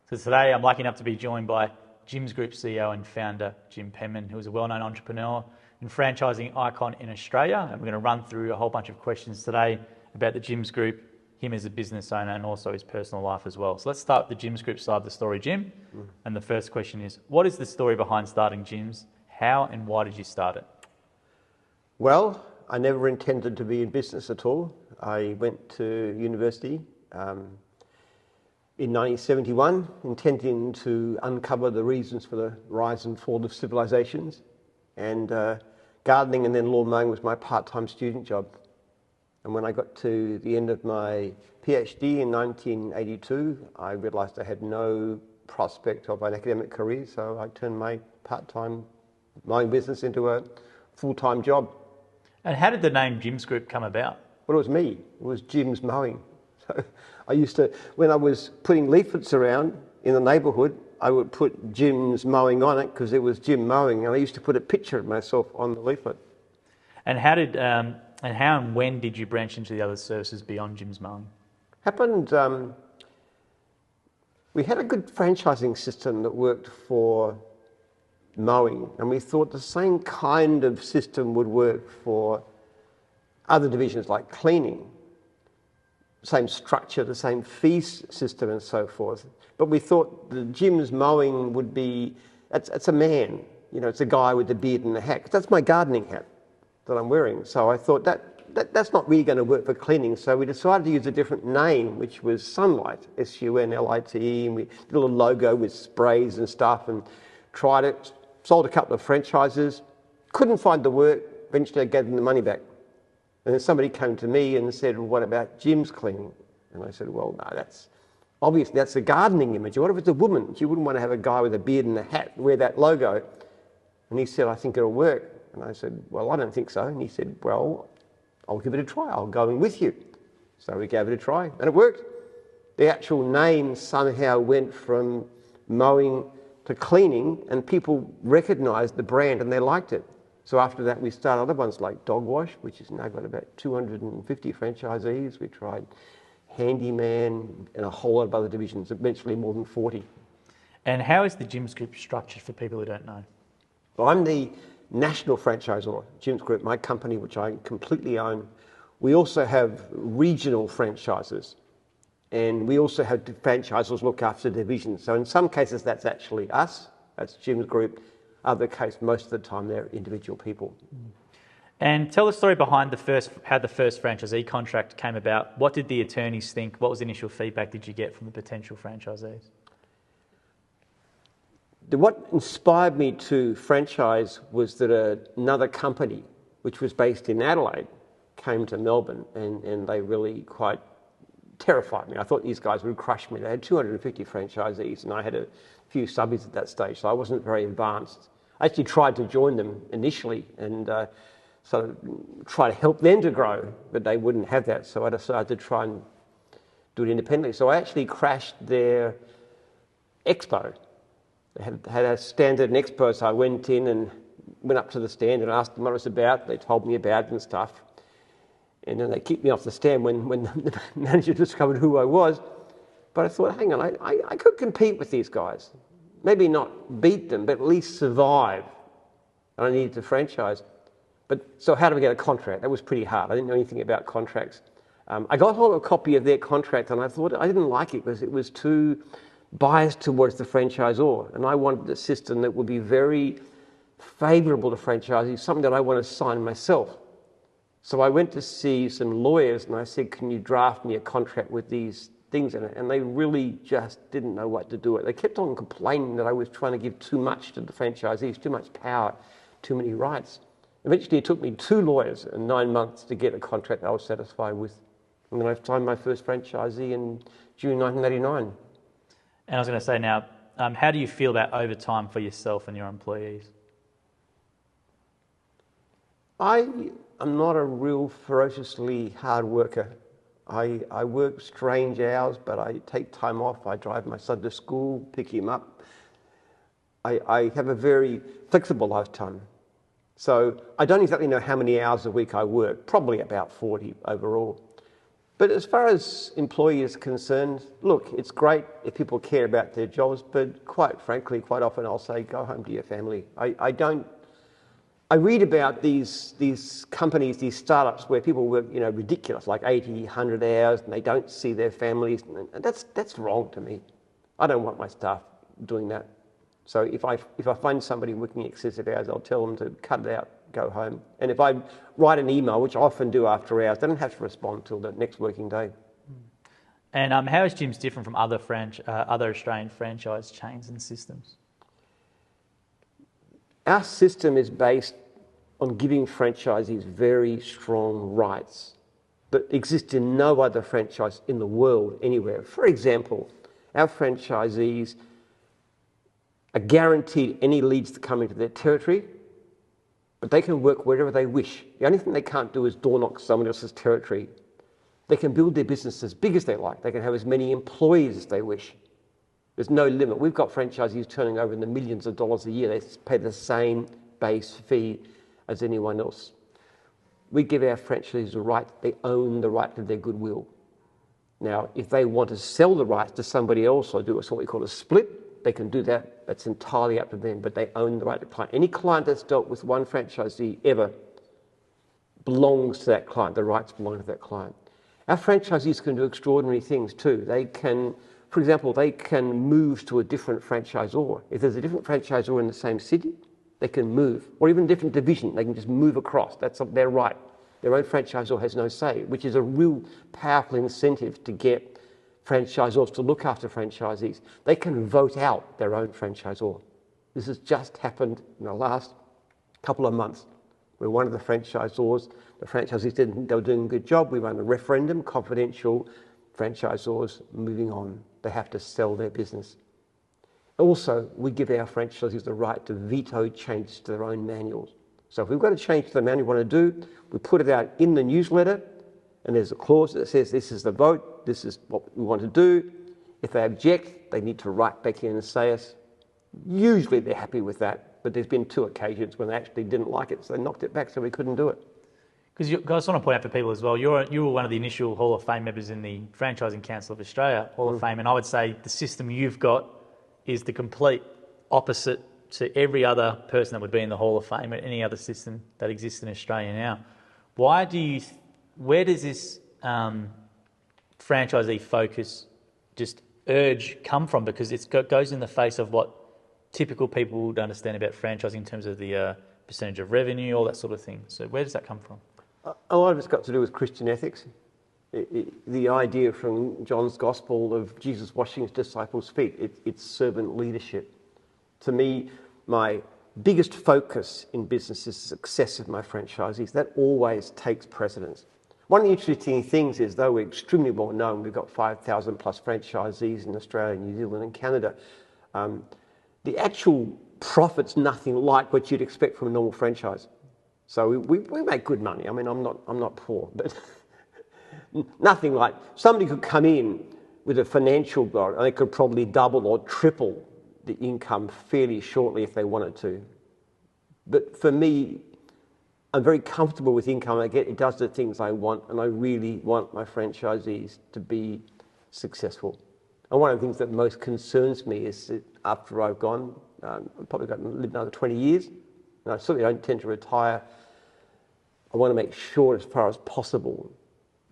So today I'm lucky enough to be joined by Jim's Group CEO and founder, Jim Penman, who is a well-known entrepreneur and franchising icon in Australia. And we're going to run through a whole bunch of questions today about the Jim's Group, him as a business owner, and also his personal life as well. So let's start with the Jim's Group side of the story, Jim. And the first question is, what is the story behind starting Jim's? How and why did you start it? Well, I never intended to be in business at all. I went to university in 1971, intending to uncover the reasons for the rise and fall of civilizations. And gardening and then lawn mowing was my part-time student job. And when I got to the end of my PhD in 1982, I realized I had no prospect of an academic career, so I turned my part-time mowing business into a full-time job. And how did the name Jim's Group come about? Well, it was me. It was Jim's Mowing. So I used to, when I was putting leaflets around in the neighbourhood, I would put Jim's Mowing on it because it was Jim Mowing, and I used to put a picture of myself on the leaflet. And how and when did you branch into the other services beyond Jim's Mowing? Happened, we had a good franchising system that worked for mowing, and we thought the same kind of system would work for other divisions like cleaning. Same structure, the same fee system and so forth. But we thought the Jim's Mowing would be, it's a man, you know, it's a guy with a beard and a hat. That's my gardening hat that I'm wearing. So I thought that's not really going to work for cleaning. So we decided to use a different name, which was Sunlight, S-U-N-L-I-T-E, and we did a little logo with sprays and stuff and tried it, sold a couple of franchises, couldn't find the work, eventually I gave them the money back. And then somebody came to me and said, well, what about Jim's cleaning? And I said, well, no, that's a gardening image. What if it's a woman? You wouldn't want to have a guy with a beard and a hat wear that logo. And he said, I think it'll work. And I said, well, I don't think so. And he said, well, I'll give it a try. I'll go in with you. So we gave it a try, and it worked. The actual name somehow went from mowing to cleaning, and people recognised the brand and they liked it. So after that, we started other ones like Dog Wash, which has now got about 250 franchisees. We tried Handyman and a whole lot of other divisions, eventually more than 40. And how is the Jim's Group structured for people who don't know? Well, I'm the national franchisor, Jim's Group, my company, which I completely own. We also have regional franchises, and we also have franchisors look after divisions. So in some cases, that's actually us, that's Jim's Group. Other case, most of the time, they're individual people. And tell the story behind how the first franchisee contract came about. What did the attorneys think? What was the initial feedback did you get from the potential franchisees? What inspired me to franchise was that another company, which was based in Adelaide, came to Melbourne, and they really quite terrified me. I thought these guys would crush me. They had 250 franchisees, and I had a few subbies at that stage, so I wasn't very advanced. I actually tried to join them initially and sort of try to help them to grow, but they wouldn't have that, so I decided to try and do it independently. So I actually crashed their expo. They had a stand at an expo, so I went in and went up to the stand and asked them what it was about. They told me about it and stuff. And then they kicked me off the stand when the manager discovered who I was. But I thought, hang on, I could compete with these guys. Maybe not beat them, but at least survive. And I needed to franchise. So how do we get a contract? That was pretty hard. I didn't know anything about contracts. I got hold of a copy of their contract, and I thought I didn't like it because it was too biased towards the franchisor. And I wanted a system that would be very favourable to franchisees, something that I want to sign myself. So I went to see some lawyers and I said, can you draft me a contract with these things in it? And they really just didn't know what to do with it. They kept on complaining that I was trying to give too much to the franchisees, too much power, too many rights. Eventually it took me 2 lawyers and 9 months to get a contract I was satisfied with. And then I signed my first franchisee in June 1989. And I was going to say now, how do you feel about overtime for yourself and your employees? I'm not a real ferociously hard worker. I work strange hours, but I take time off. I drive my son to school, pick him up. I have a very flexible lifetime. So I don't exactly know how many hours a week I work, probably about 40 overall. But as far as employees are concerned, look, it's great if people care about their jobs, but quite frankly, quite often I'll say, go home to your family. I read about these companies, these startups where people work, ridiculous, like 80, 100 hours, and they don't see their families. And that's wrong to me. I don't want my staff doing that. So if I find somebody working excessive hours, I'll tell them to cut it out, go home. And if I write an email, which I often do after hours, they don't have to respond till the next working day. And how is Jim's different from other Australian franchise chains and systems? Our system is based on giving franchisees very strong rights that exist in no other franchise in the world anywhere. For example, our franchisees are guaranteed any leads that come into their territory, but they can work wherever they wish. The only thing they can't do is door knock someone else's territory. They can build their business as big as they like. They can have as many employees as they wish. There's no limit. We've got franchisees turning over in the millions of dollars a year. They pay the same base fee as anyone else. We give our franchisees a right. They own the right to their goodwill. Now, if they want to sell the rights to somebody else or do what we call a split, they can do that. That's entirely up to them, but they own the right to client. Any client that's dealt with one franchisee ever belongs to that client. The rights belong to that client. Our franchisees can do extraordinary things too. They can, for example, they can move to a different franchisor. If there's a different franchisor in the same city, they can move, or even a different division. They can just move across. That's their right. Their own franchisor has no say, which is a real powerful incentive to get franchisors to look after franchisees. They can vote out their own franchisor. This has just happened in the last couple of months, where one of the franchisees didn't think they were doing a good job. We ran a referendum, confidential, franchisors moving on. They have to sell their business. Also, we give our franchisees the right to veto changes to their own manuals. So if we've got a change to the manual we want to do, we put it out in the newsletter, and there's a clause that says this is the vote, this is what we want to do. If they object, they need to write back in and say us. Usually they're happy with that, but there's been 2 occasions when they actually didn't like it, so they knocked it back so we couldn't do it. Because I just want to point out for people as well, you were one of the initial Hall of Fame members in the Franchising Council of Australia Hall of Fame, and I would say the system you've got is the complete opposite to every other person that would be in the Hall of Fame and any other system that exists in Australia now. Where does this franchisee focus just urge come from? Because it goes in the face of what typical people would understand about franchising in terms of the percentage of revenue, all that sort of thing. So where does that come from? A lot of it's got to do with Christian ethics. The idea from John's Gospel of Jesus washing his disciples' feet, it's servant leadership. To me, my biggest focus in business is the success of my franchisees. That always takes precedence. One of the interesting things is, though we're extremely well known, we've got 5,000 plus franchisees in Australia, New Zealand and Canada, the actual profit's nothing like what you'd expect from a normal franchise. So we make good money. I mean, I'm not poor, but nothing like somebody could come in with a financial goal and they could probably double or triple the income fairly shortly if they wanted to. But for me, I'm very comfortable with the income I get. It does the things I want, and I really want my franchisees to be successful. And one of the things that most concerns me is that after I've gone, I've probably got to live another 20 years, and I certainly don't intend to retire. I want to make sure as far as possible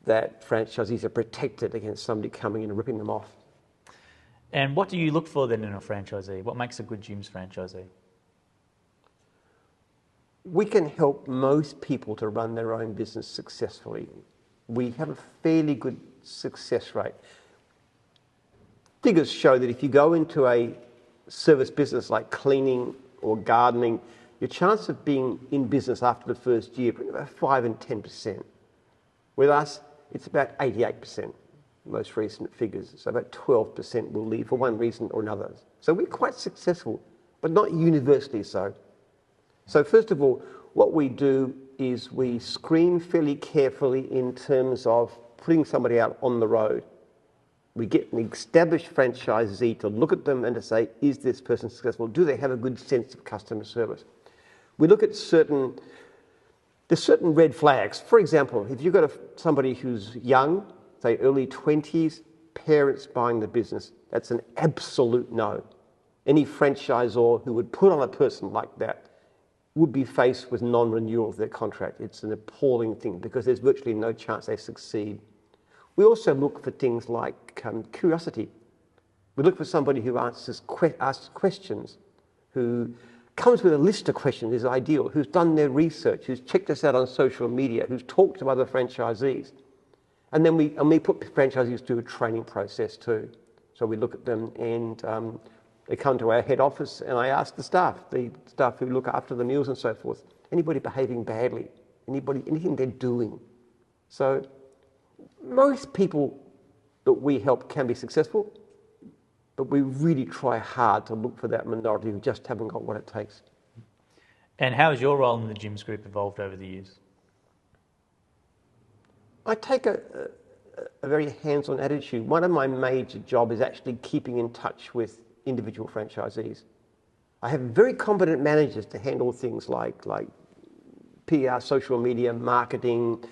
that franchisees are protected against somebody coming in and ripping them off. And what do you look for then in a franchisee? What makes a good Jim's franchisee? We can help most people to run their own business successfully. We have a fairly good success rate. Figures show that if you go into a service business like cleaning or gardening, your chance of being in business after the first year is about 5 and 10%. With us, it's about 88%, most recent figures. So about 12% will leave for one reason or another. So we're quite successful, but not universally so. So first of all, what we do is we screen fairly carefully in terms of putting somebody out on the road. We get an established franchisee to look at them and to say, is this person successful? Do they have a good sense of customer service? We look at there's certain red flags. For example, if you've got somebody who's young, say early 20s, parents buying the business. That's an absolute no. Any franchisor who would put on a person like that would be faced with non-renewal of their contract. It's an appalling thing because there's virtually no chance they succeed. We also look for things like curiosity. We look for somebody who asks questions, who comes with a list of questions is ideal, who's done their research, who's checked us out on social media, who's talked to other franchisees. And then we put franchisees through a training process too. So we look at them and they come to our head office and I ask the staff who look after the meals and so forth, anybody behaving badly, anything they're doing. So most people that we help can be successful, but we really try hard to look for that minority who just haven't got what it takes. And how has your role in the Jim's Group evolved over the years? I take a very hands-on attitude. One of my major jobs is actually keeping in touch with individual franchisees. I have very competent managers to handle things like PR, social media, marketing,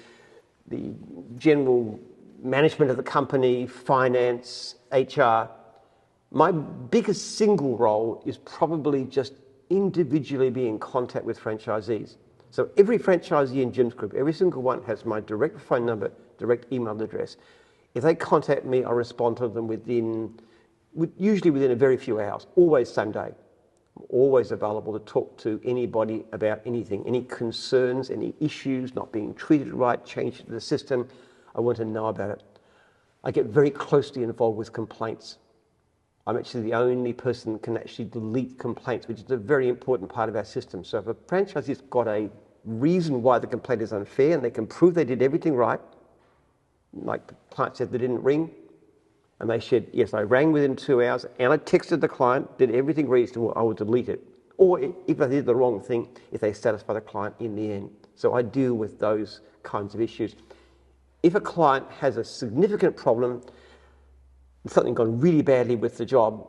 the general management of the company, finance, HR. My biggest single role is probably just individually be in contact with franchisees. So every franchisee in Jim's Group, every single one has my direct phone number, direct email address. If they contact me, I'll respond to them usually within a very few hours, always same day. I'm always available to talk to anybody about anything, any concerns, any issues, not being treated right, change to the system. I want to know about it. I get very closely involved with complaints. I'm actually the only person that can actually delete complaints, which is a very important part of our system. So if a franchisee's got a reason why the complaint is unfair and they can prove they did everything right, like the client said they didn't ring, and they said, yes, I rang within 2 hours and I texted the client, did everything reasonable, I would delete it. Or if they did the wrong thing, if they satisfy the client in the end. So I deal with those kinds of issues. If a client has a significant problem, something gone really badly with the job,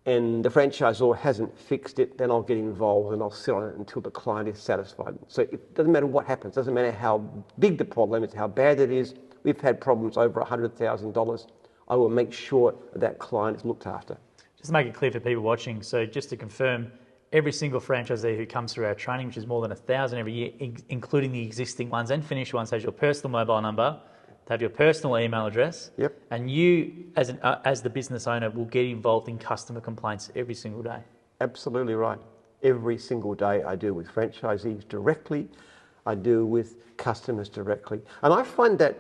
and the franchisor hasn't fixed it, then I'll get involved and I'll sit on it until the client is satisfied. So it doesn't matter what happens, doesn't matter how big the problem is, how bad it is. We've had problems over $100,000. I will make sure that client is looked after. Just to make it clear for people watching, so just to confirm, every single franchisee who comes through our training, which is more than 1,000 every year, including the existing ones and finished ones, has your personal mobile number, to have your personal email address. Yep. And you, as the business owner, will get involved in customer complaints every single day. Absolutely right. Every single day I deal with franchisees directly. I deal with customers directly. And I find that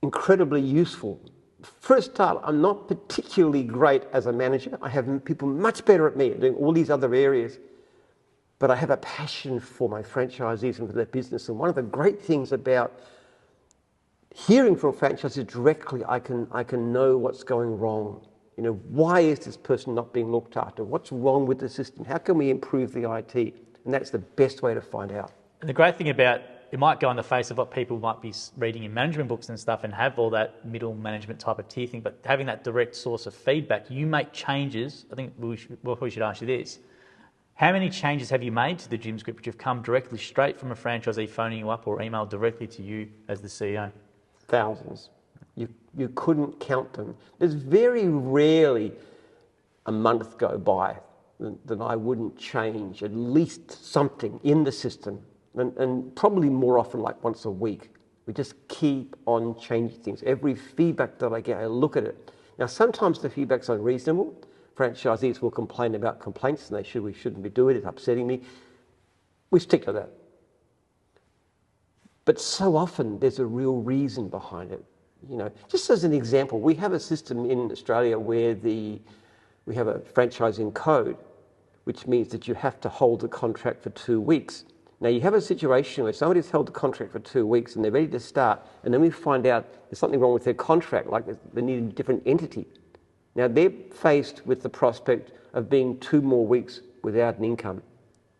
incredibly useful. For a start, I'm not particularly great as a manager. I have people much better at me doing all these other areas. But I have a passion for my franchisees and for their business. And one of the great things about hearing from franchisees directly, I can know what's going wrong. You know, why is this person not being looked after? What's wrong with the system? How can we improve the IT? And that's the best way to find out. And the great thing about it might go in the face of what people might be reading in management books and stuff and have all that middle management type of tier thing, but having that direct source of feedback, you make changes. I think we should ask you this. How many changes have you made to the Jim's Group which have come directly straight from a franchisee phoning you up or emailed directly to you as the CEO? Thousands. You couldn't count them. There's very rarely a month go by that I wouldn't change at least something in the system, and probably more often like once a week. We just keep on changing things. Every feedback that I get, I look at it. Now, sometimes the feedback's unreasonable. Franchisees will complain about complaints and we shouldn't be doing it, it's upsetting me. We stick to that. But so often there's a real reason behind it. You know, just as an example, we have a system in Australia where we have a franchising code, which means that you have to hold the contract for 2 weeks. Now you have a situation where somebody's held the contract for 2 weeks and they're ready to start, and then we find out there's something wrong with their contract, like they need a different entity. Now they're faced with the prospect of being 2 more weeks without an income.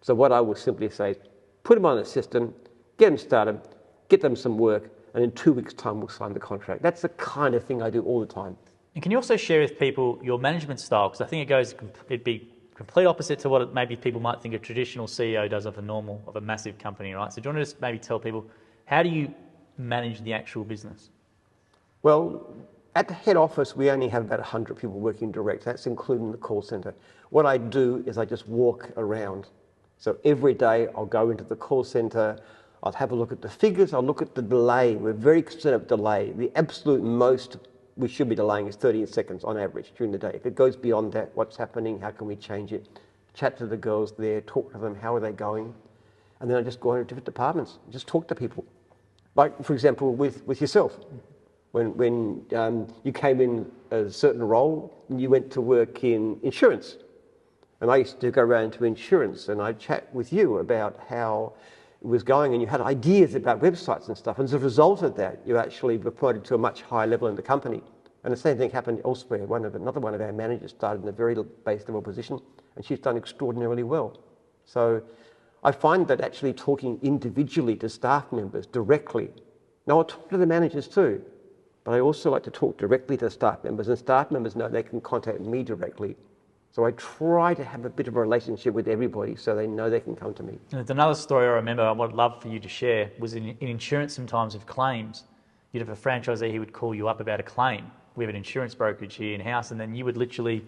So what I will simply say is put them on the system, get them started, get them some work, and in 2 weeks' time we'll sign the contract. That's the kind of thing I do all the time. And can you also share with people your management style? Because I think it'd be complete opposite to what maybe people might think a traditional CEO does of a massive company, right? So do you want to just maybe tell people, how do you manage the actual business? Well, at the head office, we only have about 100 people working direct. That's including the call centre. What I do is I just walk around. So every day I'll go into the call centre, I'll have a look at the figures, I'll look at the delay. We're very concerned about delay. The absolute most we should be delaying is 30 seconds on average during the day. If it goes beyond that, what's happening? How can we change it? Chat to the girls there, talk to them, how are they going? And then I just go into different departments, just talk to people. Like, for example, with yourself. When you came in a certain role, you went to work in insurance. And I used to go around to insurance and I'd chat with you about how it was going, and you had ideas about websites and stuff. And as a result of that, you actually were promoted to a much higher level in the company. And the same thing happened elsewhere. Another one of our managers started in a very base level position, and she's done extraordinarily well. So I find that actually talking individually to staff members directly, now I'll talk to the managers too, but I also like to talk directly to staff members, and staff members know they can contact me directly. So I try to have a bit of a relationship with everybody so they know they can come to me. And there's another story I remember I would love for you to share was in insurance sometimes with claims. You'd have a franchisee who would call you up about a claim. We have an insurance brokerage here in-house, and then you would literally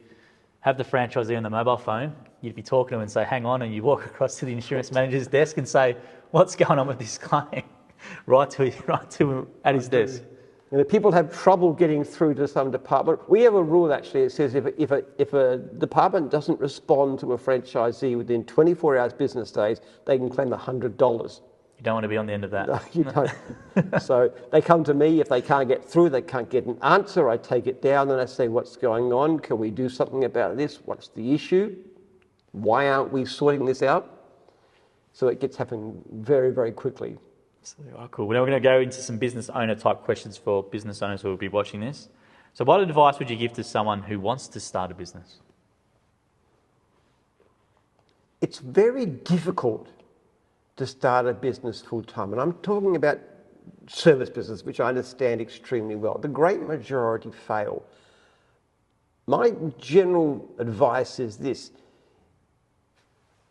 have the franchisee on the mobile phone. You'd be talking to him and say, hang on, and you walk across to the insurance manager's desk and say, what's going on with this claim? right to at his desk. You know, people have trouble getting through to some department. We have a rule actually that says if a department doesn't respond to a franchisee within 24 hours business days, they can claim $100. You don't want to be on the end of that. No, you don't. So they come to me. If they can't get through, they can't get an answer, I take it down and I say, what's going on? Can we do something about this? What's the issue? Why aren't we sorting this out? So it gets happening very, very quickly. Oh, cool. Now we're going to go into some business owner type questions for business owners who will be watching this. So what advice would you give to someone who wants to start a business? It's very difficult to start a business full time. And I'm talking about service business, which I understand extremely well. The great majority fail. My general advice is this.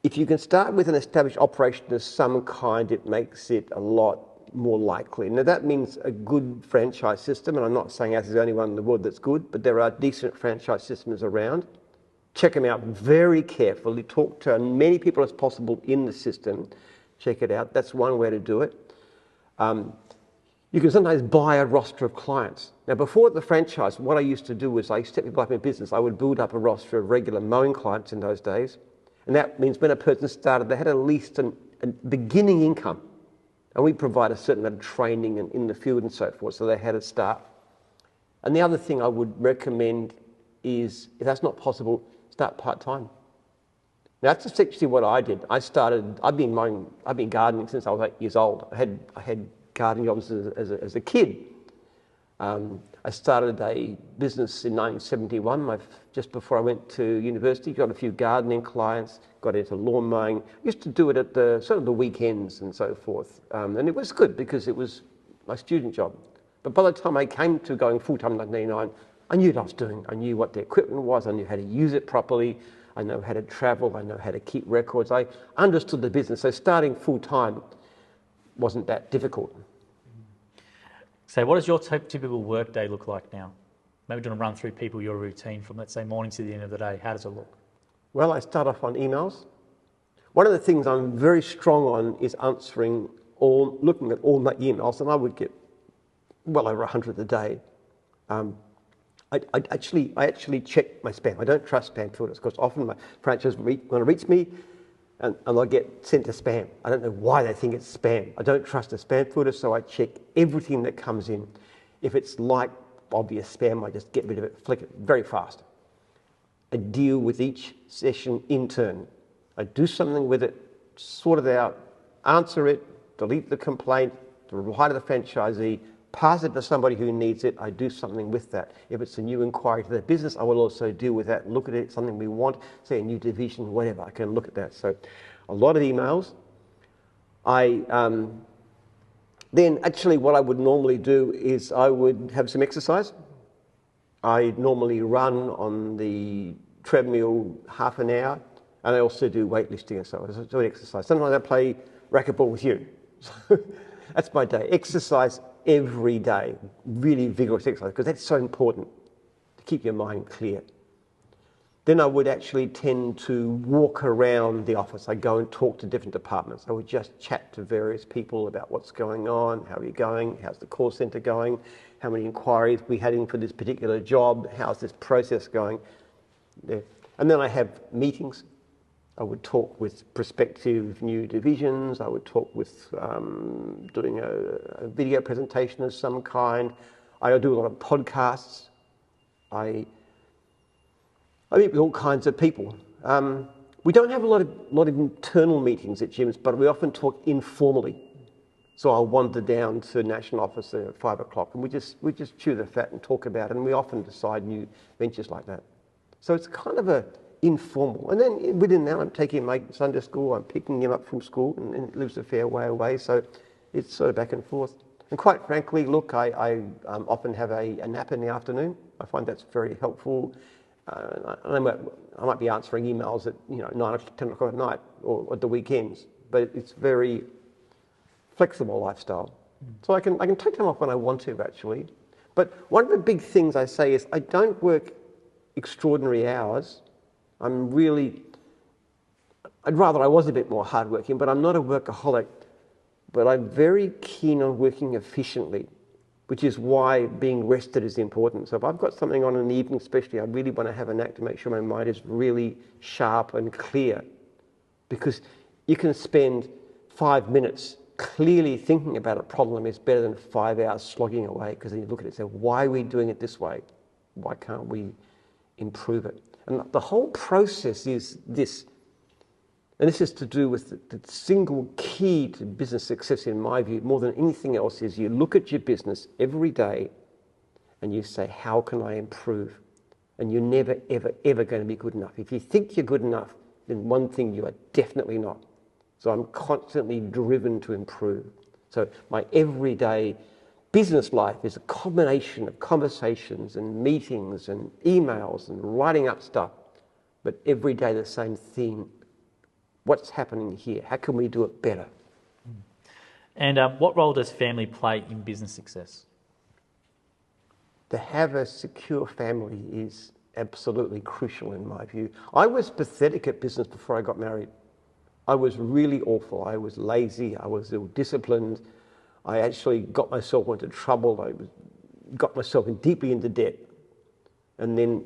If you can start with an established operation of some kind, it makes it a lot more likely. Now that means a good franchise system, and I'm not saying ours is the only one in the world that's good, but there are decent franchise systems around. Check them out very carefully, talk to as many people as possible in the system, check it out. That's one way to do it. You can sometimes buy a roster of clients. Now before the franchise, what I used to do was I used to set people up in business. I would build up a roster of regular mowing clients in those days. And that means when a person started, they had at least a beginning income. And we provide a certain amount of training in the field and so forth, so they had a start. And the other thing I would recommend is, if that's not possible, start part-time. Now that's essentially what I did. I've been gardening since I was 8 years old. I had gardening jobs as a kid. I started a business in 1971, just before I went to university. Got a few gardening clients, got into lawn mowing. Used to do it at the weekends and so forth. And it was good because it was my student job. But by the time I came to going full-time in 1999, I knew what I was doing. I knew what the equipment was. I knew how to use it properly. I know how to travel. I know how to keep records. I understood the business. So starting full-time wasn't that difficult. So what does your typical work day look like now? Maybe do you want to run through your routine from, let's say, morning to the end of the day. How does it look? Well, I start off on emails. One of the things I'm very strong on is looking at all my emails, and I would get well over 100 a day. I actually check my spam. I don't trust spam filters because often my franchisees want to reach me and I'll get sent to spam. I don't know why they think it's spam. I don't trust a spam filter, so I check everything that comes in. If it's like obvious spam, I just get rid of it, flick it very fast. I deal with each session in turn. I do something with it, sort it out, answer it, delete the complaint, reply to the franchisee, pass it to somebody who needs it. I do something with that. If it's a new inquiry to their business, I will also deal with that, look at it, something we want, say a new division, whatever, I can look at that. So a lot of emails. Then actually what I would normally do is I would have some exercise. I normally run on the treadmill half an hour, and I also do weightlifting and so on. So I do exercise. Sometimes I play racquetball with you. That's my day. Exercise every day, really vigorous exercise, because that's so important to keep your mind clear. Then I would actually tend to walk around the office. I'd go and talk to different departments. I would just chat to various people about what's going on, how are you going, how's the call centre going, how many inquiries we had in for this particular job, how's this process going. Yeah. And then I have meetings. I would talk with prospective new divisions. I would talk with doing a video presentation of some kind. I do a lot of podcasts. I meet with all kinds of people. We don't have a lot of internal meetings at gyms, but we often talk informally. So I'll wander down to National Office at 5 o'clock, and we just chew the fat and talk about it, and we often decide new ventures like that. So it's kind of a informal. And then within that, I'm taking my son to school, I'm picking him up from school, and he lives a fair way away, so it's sort of back and forth. And quite frankly, look, I often have a nap in the afternoon. I find that's very helpful. I might be answering emails at 9 or 10 o'clock at night or at the weekends, but it's very flexible lifestyle. So I can take time off when I want to, actually. But one of the big things I say is I don't work extraordinary hours. I'd rather I was a bit more hardworking, but I'm not a workaholic. But I'm very keen on working efficiently, which is why being rested is important. So if I've got something on in the evening especially, I really want to have a knack to make sure my mind is really sharp and clear. Because you can spend 5 minutes clearly thinking about a problem is better than 5 hours slogging away, because then you look at it and say, why are we doing it this way? Why can't we improve it? And the whole process is this. And this is to do with the single key to business success, in my view, more than anything else, is you look at your business every day and you say, how can I improve? And you're never, ever, ever going to be good enough. If you think you're good enough, then one thing you are definitely not. So I'm constantly driven to improve. So my everyday business life is a combination of conversations and meetings and emails and writing up stuff, but every day the same theme. What's happening here? How can we do it better? And what role does family play in business success? To have a secure family is absolutely crucial in my view. I was pathetic at business before I got married. I was really awful. I was lazy. I was ill-disciplined. I actually got myself into trouble. Got myself deeply into debt. And then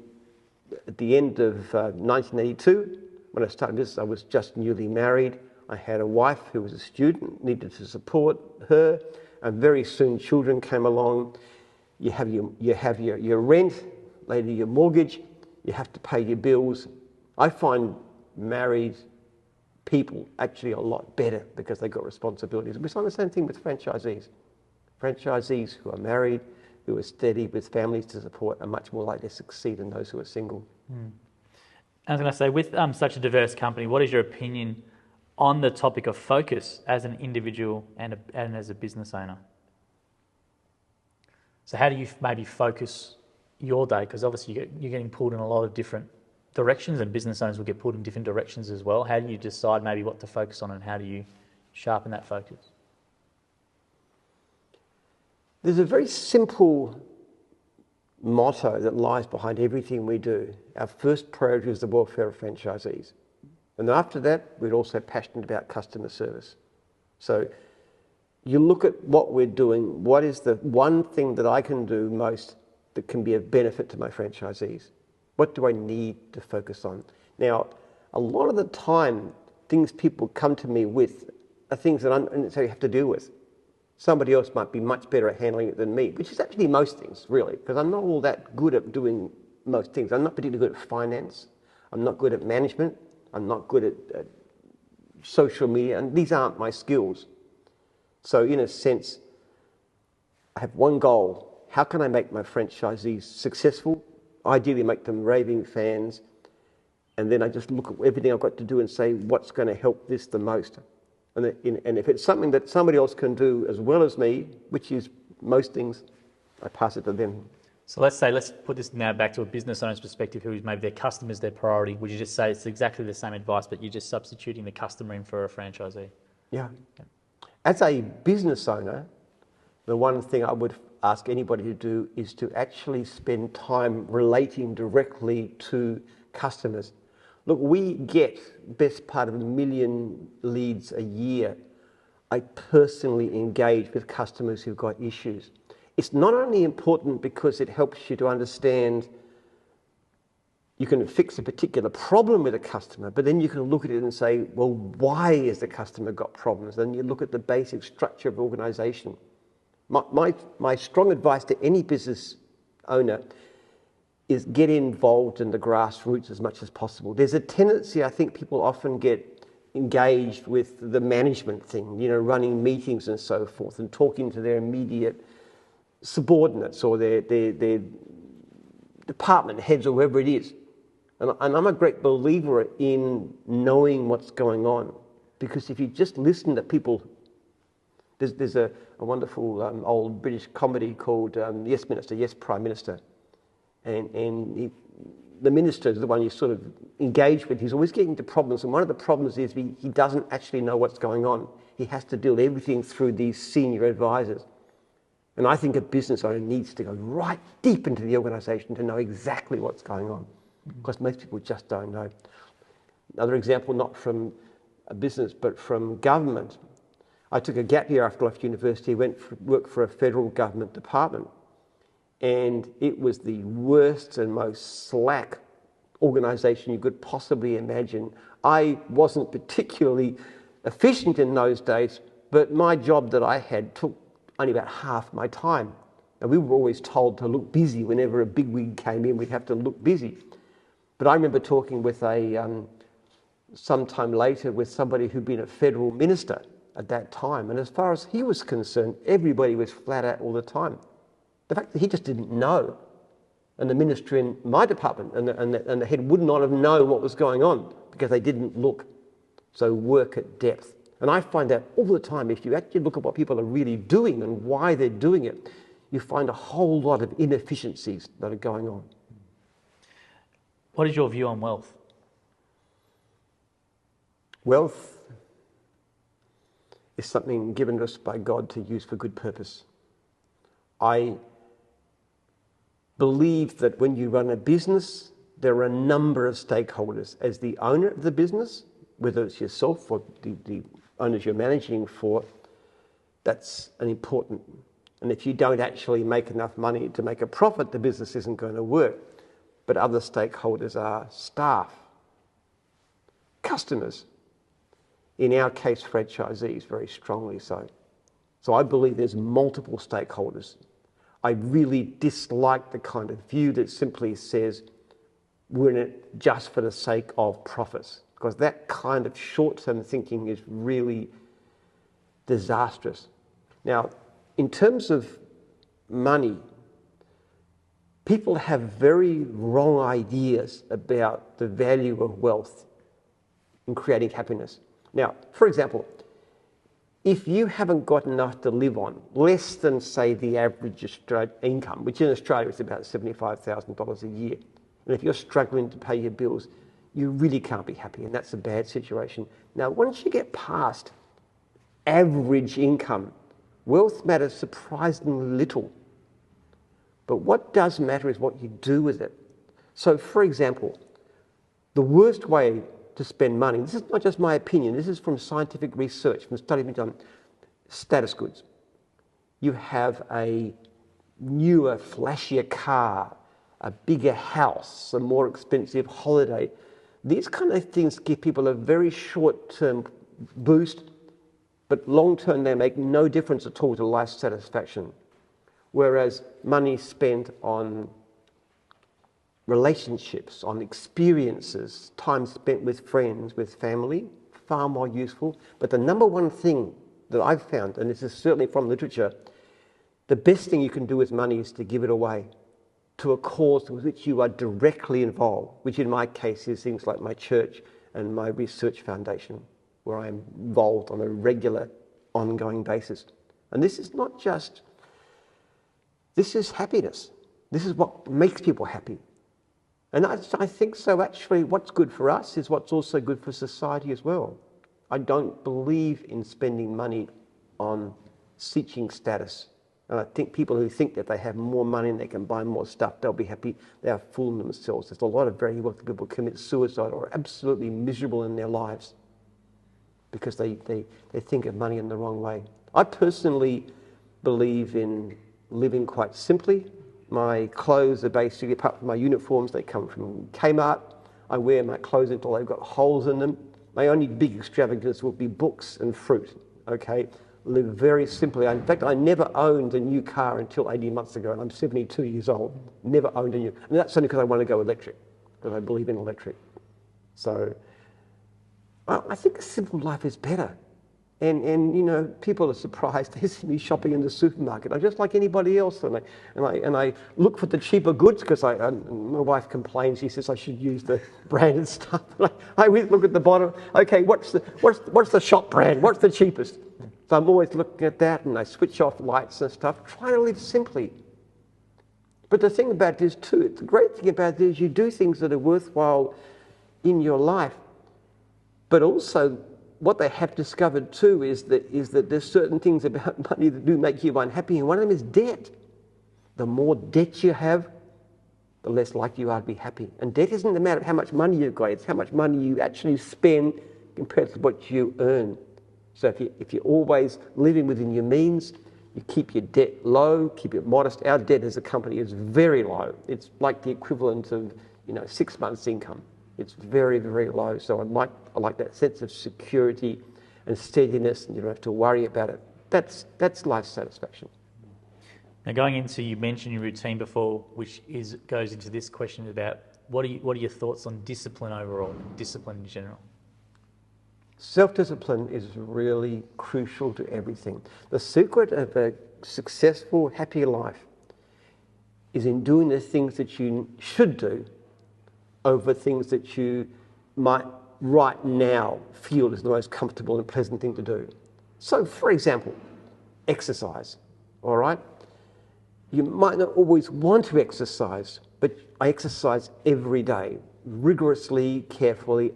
at the end of 1982, when I started business, I was just newly married. I had a wife who was a student, needed to support her, and very soon children came along. You have your rent, later your mortgage, you have to pay your bills. I find married people actually a lot better because they've got responsibilities. We find the same thing with franchisees. Franchisees who are married, who are steady with families to support, are much more likely to succeed than those who are single. I was going to say, with such a diverse company, what is your opinion on the topic of focus as an individual and as a business owner? So how do you maybe focus your day? Because obviously you're getting pulled in a lot of different directions, and business owners will get pulled in different directions as well. How do you decide maybe what to focus on, and how do you sharpen that focus? There's a very simple motto that lies behind everything we do. Our first priority is the welfare of franchisees. And after that, we're also passionate about customer service. So you look at what we're doing, what is the one thing that I can do most that can be of benefit to my franchisees? What do I need to focus on? Now, a lot of the time, things people come to me with are things that I don't necessarily have to deal with. Somebody else might be much better at handling it than me, which is actually most things, really, because I'm not all that good at doing most things. I'm not particularly good at finance. I'm not good at management. I'm not good at social media, and these aren't my skills. So in a sense, I have one goal. How can I make my franchisees successful? Ideally make them raving fans. And then I just look at everything I've got to do and say, what's going to help this the most? And if it's something that somebody else can do as well as me, which is most things, I pass it to them. So let's put this now back to a business owner's perspective, who is maybe their customer's their priority. Would you just say it's exactly the same advice, but you're just substituting the customer in for a franchisee? Yeah. As a business owner, the one thing I would ask anybody to do is to actually spend time relating directly to customers. Look, we get best part of 1 million leads a year. I personally engage with customers who've got issues. It's not only important because it helps you to understand you can fix a particular problem with a customer, but then you can look at it and say, well, why has the customer got problems? Then you look at the basic structure of organisation. My strong advice to any business owner is get involved in the grassroots as much as possible. There's a tendency, I think people often get engaged with the management thing, running meetings and so forth and talking to their immediate subordinates or their department heads or whoever it is. And I'm a great believer in knowing what's going on, because if you just listen to people, there's a wonderful old British comedy called Yes Minister, Yes Prime Minister, and the minister is the one you sort of engage with. He's always getting into problems, and one of the problems is he doesn't actually know what's going on. He has to deal everything through these senior advisors. And I think a business owner needs to go right deep into the organisation to know exactly what's going on, because most people just don't know. Another example, not from a business, but from government. I took a gap year after I left university, went to work for a federal government department, and it was the worst and most slack organisation you could possibly imagine. I wasn't particularly efficient in those days, but my job that I had took only about half my time. And we were always told to look busy. Whenever a bigwig came in, we'd have to look busy. But I remember talking with sometime later with somebody who'd been a federal minister at that time. And as far as he was concerned, everybody was flat out all the time. The fact that he just didn't know, and the minister in my department and the head would not have known what was going on because they didn't look. So work at depth. And I find that all the time, if you actually look at what people are really doing and why they're doing it, you find a whole lot of inefficiencies that are going on. What is your view on wealth? Wealth is something given to us by God to use for good purpose. I believe that when you run a business, there are a number of stakeholders. As the owner of the business, whether it's yourself or the owners you're managing for, that's an important. And if you don't actually make enough money to make a profit, the business isn't going to work. But other stakeholders are staff, customers, in our case, franchisees, very strongly so. So I believe there's multiple stakeholders. I really dislike the kind of view that simply says we're in it just for the sake of profits, because that kind of short-term thinking is really disastrous. Now, in terms of money, people have very wrong ideas about the value of wealth in creating happiness. Now, for example, if you haven't got enough to live on, less than, say, the average Australian income, which in Australia is about $75,000 a year, and if you're struggling to pay your bills, you really can't be happy, and that's a bad situation. Now, once you get past average income, wealth matters surprisingly little. But what does matter is what you do with it. So, for example, the worst way to spend money, this is not just my opinion, this is from scientific research, from studies being done, status goods. You have a newer, flashier car, a bigger house, a more expensive holiday. These kind of things give people a very short-term boost, but long-term they make no difference at all to life satisfaction. Whereas money spent on relationships, on experiences, time spent with friends, with family, far more useful. But the number one thing that I've found, and this is certainly from literature, the best thing you can do with money is to give it away to a cause with which you are directly involved, which in my case is things like my church and my research foundation, where I am involved on a regular, ongoing basis. And this is not just, this is happiness. This is what makes people happy. And I think so actually what's good for us is what's also good for society as well. I don't believe in spending money on seeking status. And I think people who think that they have more money and they can buy more stuff, they'll be happy, they are fooling themselves. There's a lot of very wealthy people commit suicide or are absolutely miserable in their lives because they think of money in the wrong way. I personally believe in living quite simply. My clothes are basically, apart from my uniforms, they come from Kmart. I wear my clothes until they've got holes in them. My only big extravagance will be books and fruit, okay? Live very simply. In fact, I never owned a new car until 18 months ago, and I'm 72 years old. Never owned a new, and that's only because I want to go electric, because I believe in electric. So, I think a simple life is better. And you know, people are surprised. They see me shopping in the supermarket. I'm just like anybody else, and I look for the cheaper goods because my wife complains. She says I should use the branded stuff. I always look at the bottom. Okay, what's the shop brand? What's the cheapest? So I'm always looking at that, and I switch off lights and stuff. Try to live simply. But the thing about this too, the great thing about this is you do things that are worthwhile in your life, but also what they have discovered too is that there's certain things about money that do make you unhappy, and one of them is debt. The more debt you have, the less likely you are to be happy. And debt isn't a matter of how much money you've got, it's how much money you actually spend compared to what you earn. So if you're always living within your means, you keep your debt low, keep it modest. Our debt as a company is very low. It's like the equivalent of 6 months' income. It's very, very low. So I like that sense of security and steadiness, and you don't have to worry about it. That's life satisfaction. Now, going into, you mentioned your routine before, which goes into this question about what are your thoughts on discipline overall, discipline in general? Self-discipline is really crucial to everything. The secret of a successful, happy life is in doing the things that you should do over things that you might right now feel is the most comfortable and pleasant thing to do. So, for example, exercise, all right? You might not always want to exercise, but I exercise every day, rigorously, carefully.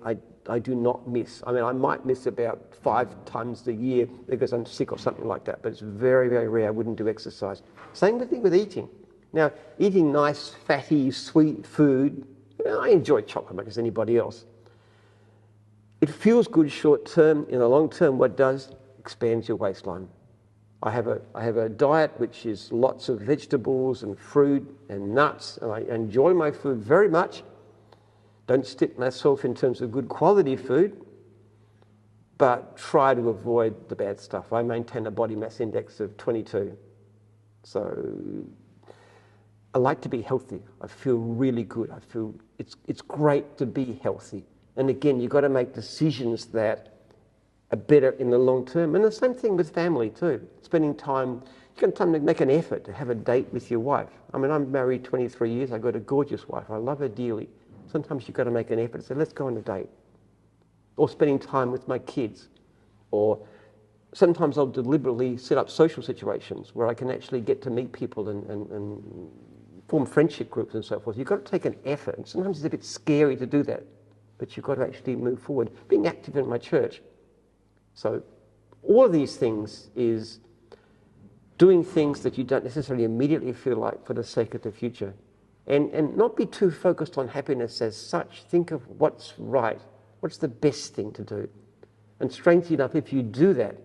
I do not miss. I mean, I might miss about 5 times a year because I'm sick or something like that, but it's very, very rare I wouldn't do exercise. Same thing with eating. Now, eating nice, fatty, sweet food, I enjoy chocolate like as anybody else. It feels good short term. In the long term, what it does, expands your waistline. I have a diet which is lots of vegetables and fruit and nuts, and I enjoy my food very much. Don't stick myself in terms of good quality food, but try to avoid the bad stuff. I maintain a body mass index of 22. So I like to be healthy. I feel really good. I feel it's great to be healthy. And again, you've got to make decisions that are better in the long term. And the same thing with family too. Spending time, you got time to make an effort to have a date with your wife. I mean, I'm married 23 years. I've got a gorgeous wife. I love her dearly. Sometimes you've got to make an effort to say, let's go on a date. Or spending time with my kids. Or sometimes I'll deliberately set up social situations where I can actually get to meet people and form friendship groups and so forth. You've got to take an effort. And sometimes it's a bit scary to do that, but you've got to actually move forward. Being active in my church. So all of these things is doing things that you don't necessarily immediately feel like for the sake of the future. And not be too focused on happiness as such. Think of what's right, what's the best thing to do. And strangely enough, if you do that,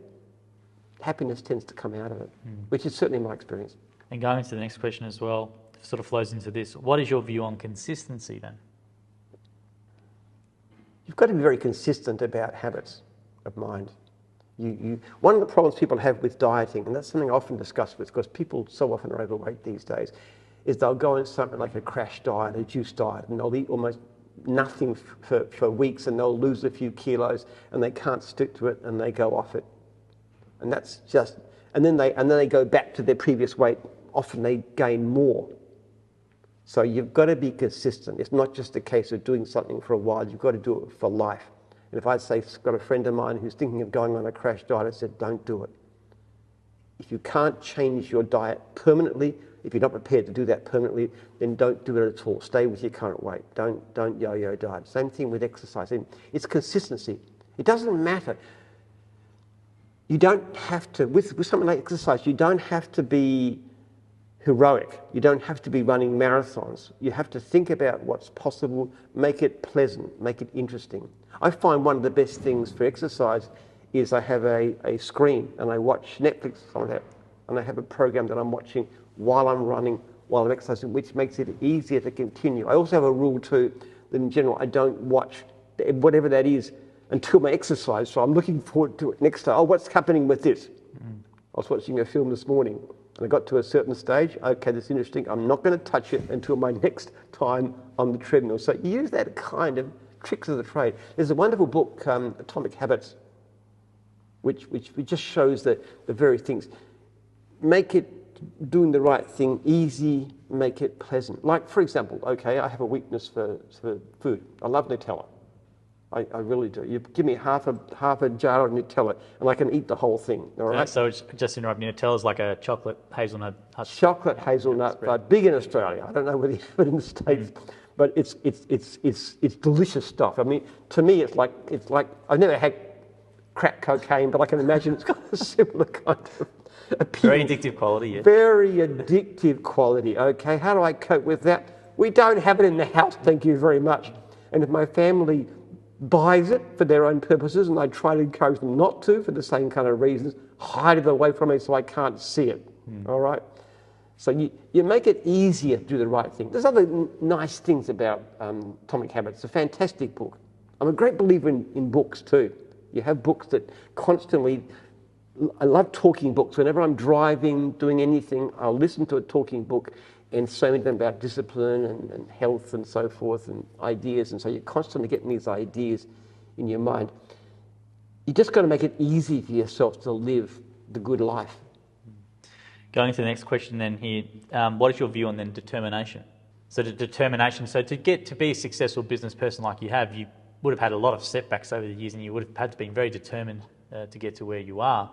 happiness tends to come out of it, which is certainly my experience. And going into the next question as well, sort of flows into this. What is your view on consistency then? You've got to be very consistent about habits of mind. One of the problems people have with dieting, and that's something I often discuss with, because people so often are overweight these days, is they'll go on something like a crash diet, a juice diet, and they'll eat almost nothing for weeks, and they'll lose a few kilos, and they can't stick to it, and they go off it. And that's just, and then they go back to their previous weight. Often they gain more. So you've got to be consistent. It's not just a case of doing something for a while. You've got to do it for life. And if I say, I've got a friend of mine who's thinking of going on a crash diet, I said, don't do it. If you can't change your diet permanently, if you're not prepared to do that permanently, then don't do it at all. Stay with your current weight. Don't yo-yo diet. Same thing with exercise. It's consistency. It doesn't matter. you don't have to, with something like exercise, you don't have to be heroic. You don't have to be running marathons. You have to think about what's possible, make it pleasant, make it interesting. I find one of the best things for exercise is I have a screen and I watch Netflix on that, and I have a program that I'm watching while I'm running, while I'm exercising, which makes it easier to continue. I also have a rule too, that in general I don't watch whatever that is until my exercise, so I'm looking forward to it next time. Oh, what's happening with this? I was watching a film this morning and I got to a certain stage. Okay, that's interesting. I'm not going to touch it until my next time on the treadmill. So use that kind of tricks of the trade. There's a wonderful book, Atomic Habits, which just shows the very things. Make it doing the right thing easy, make it pleasant. Like, for example, okay, I have a weakness for food. I love Nutella. I really do. You give me half a jar of Nutella and I can eat the whole thing, all right? So it's just interrupting, Nutella's like a chocolate hazelnut. Chocolate hazelnut, but big in Australia. I don't know whether you have it in the States, but it's delicious stuff. I mean, to me, it's like I've never had crack cocaine, but I can imagine it's got a similar kind of appeal. Very addictive quality, yeah. Very addictive quality. Okay, how do I cope with that? We don't have it in the house, thank you very much. And if my family buys it for their own purposes, and I try to encourage them not to for the same kind of reasons, hide it away from me so I can't see it. All right? So you make it easier to do the right thing. There's other nice things about Atomic Habits. It's a fantastic book. I'm a great believer in books too. You have books that constantly, I love talking books. Whenever I'm driving, doing anything, I'll listen to a talking book and so many of them about discipline and health and so forth and ideas. And so you're constantly getting these ideas in your mind. You just got to make it easy for yourself to live the good life. Going to the next question then here, what is your view on then determination? So to get to be a successful business person like you have, you would have had a lot of setbacks over the years and you would have had to be very determined to get to where you are.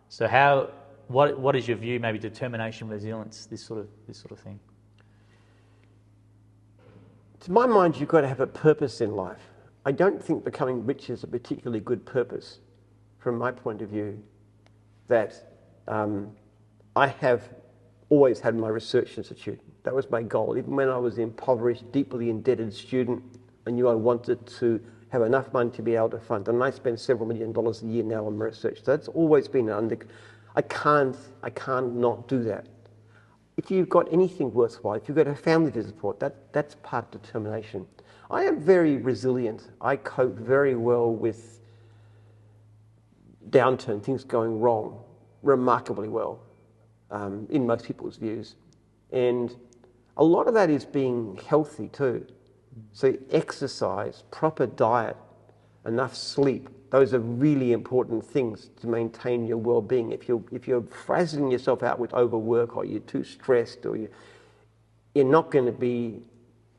So what is your view, maybe determination, resilience, this sort of thing? To my mind, you've got to have a purpose in life. I don't think becoming rich is a particularly good purpose from my point of view. That I have always had my research institute. That was my goal. Even when I was an impoverished, deeply indebted student, I knew I wanted to have enough money to be able to fund. And I spend several $1 million a year now on my research. So that's always been I can't not do that. If you've got anything worthwhile, if you've got a family to support, that's part of determination. I am very resilient. I cope very well with downturn, things going wrong, remarkably well, in most people's views. And a lot of that is being healthy too. So exercise, proper diet, enough sleep, those are really important things to maintain your well-being. If you're frazzling yourself out with overwork or you're too stressed or you're not going to be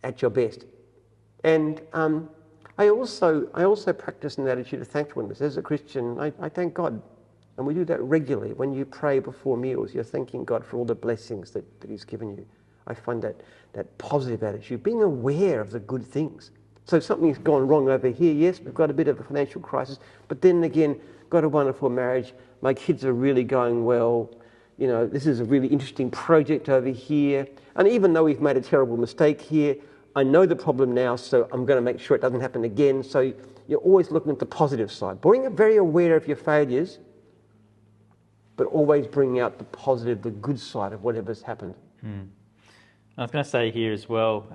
at your best. And I also practice an attitude of thankfulness. As a Christian, I thank God. And we do that regularly. When you pray before meals, you're thanking God for all the blessings that He's given you. I find that positive attitude, being aware of the good things. So something's gone wrong over here. Yes, we've got a bit of a financial crisis, but then again, got a wonderful marriage. My kids are really going well. You know, this is a really interesting project over here. And even though we've made a terrible mistake here, I know the problem now, so I'm going to make sure it doesn't happen again. So you're always looking at the positive side. Being very aware of your failures, but always bringing out the positive, the good side of whatever's happened. I was going to say here as well,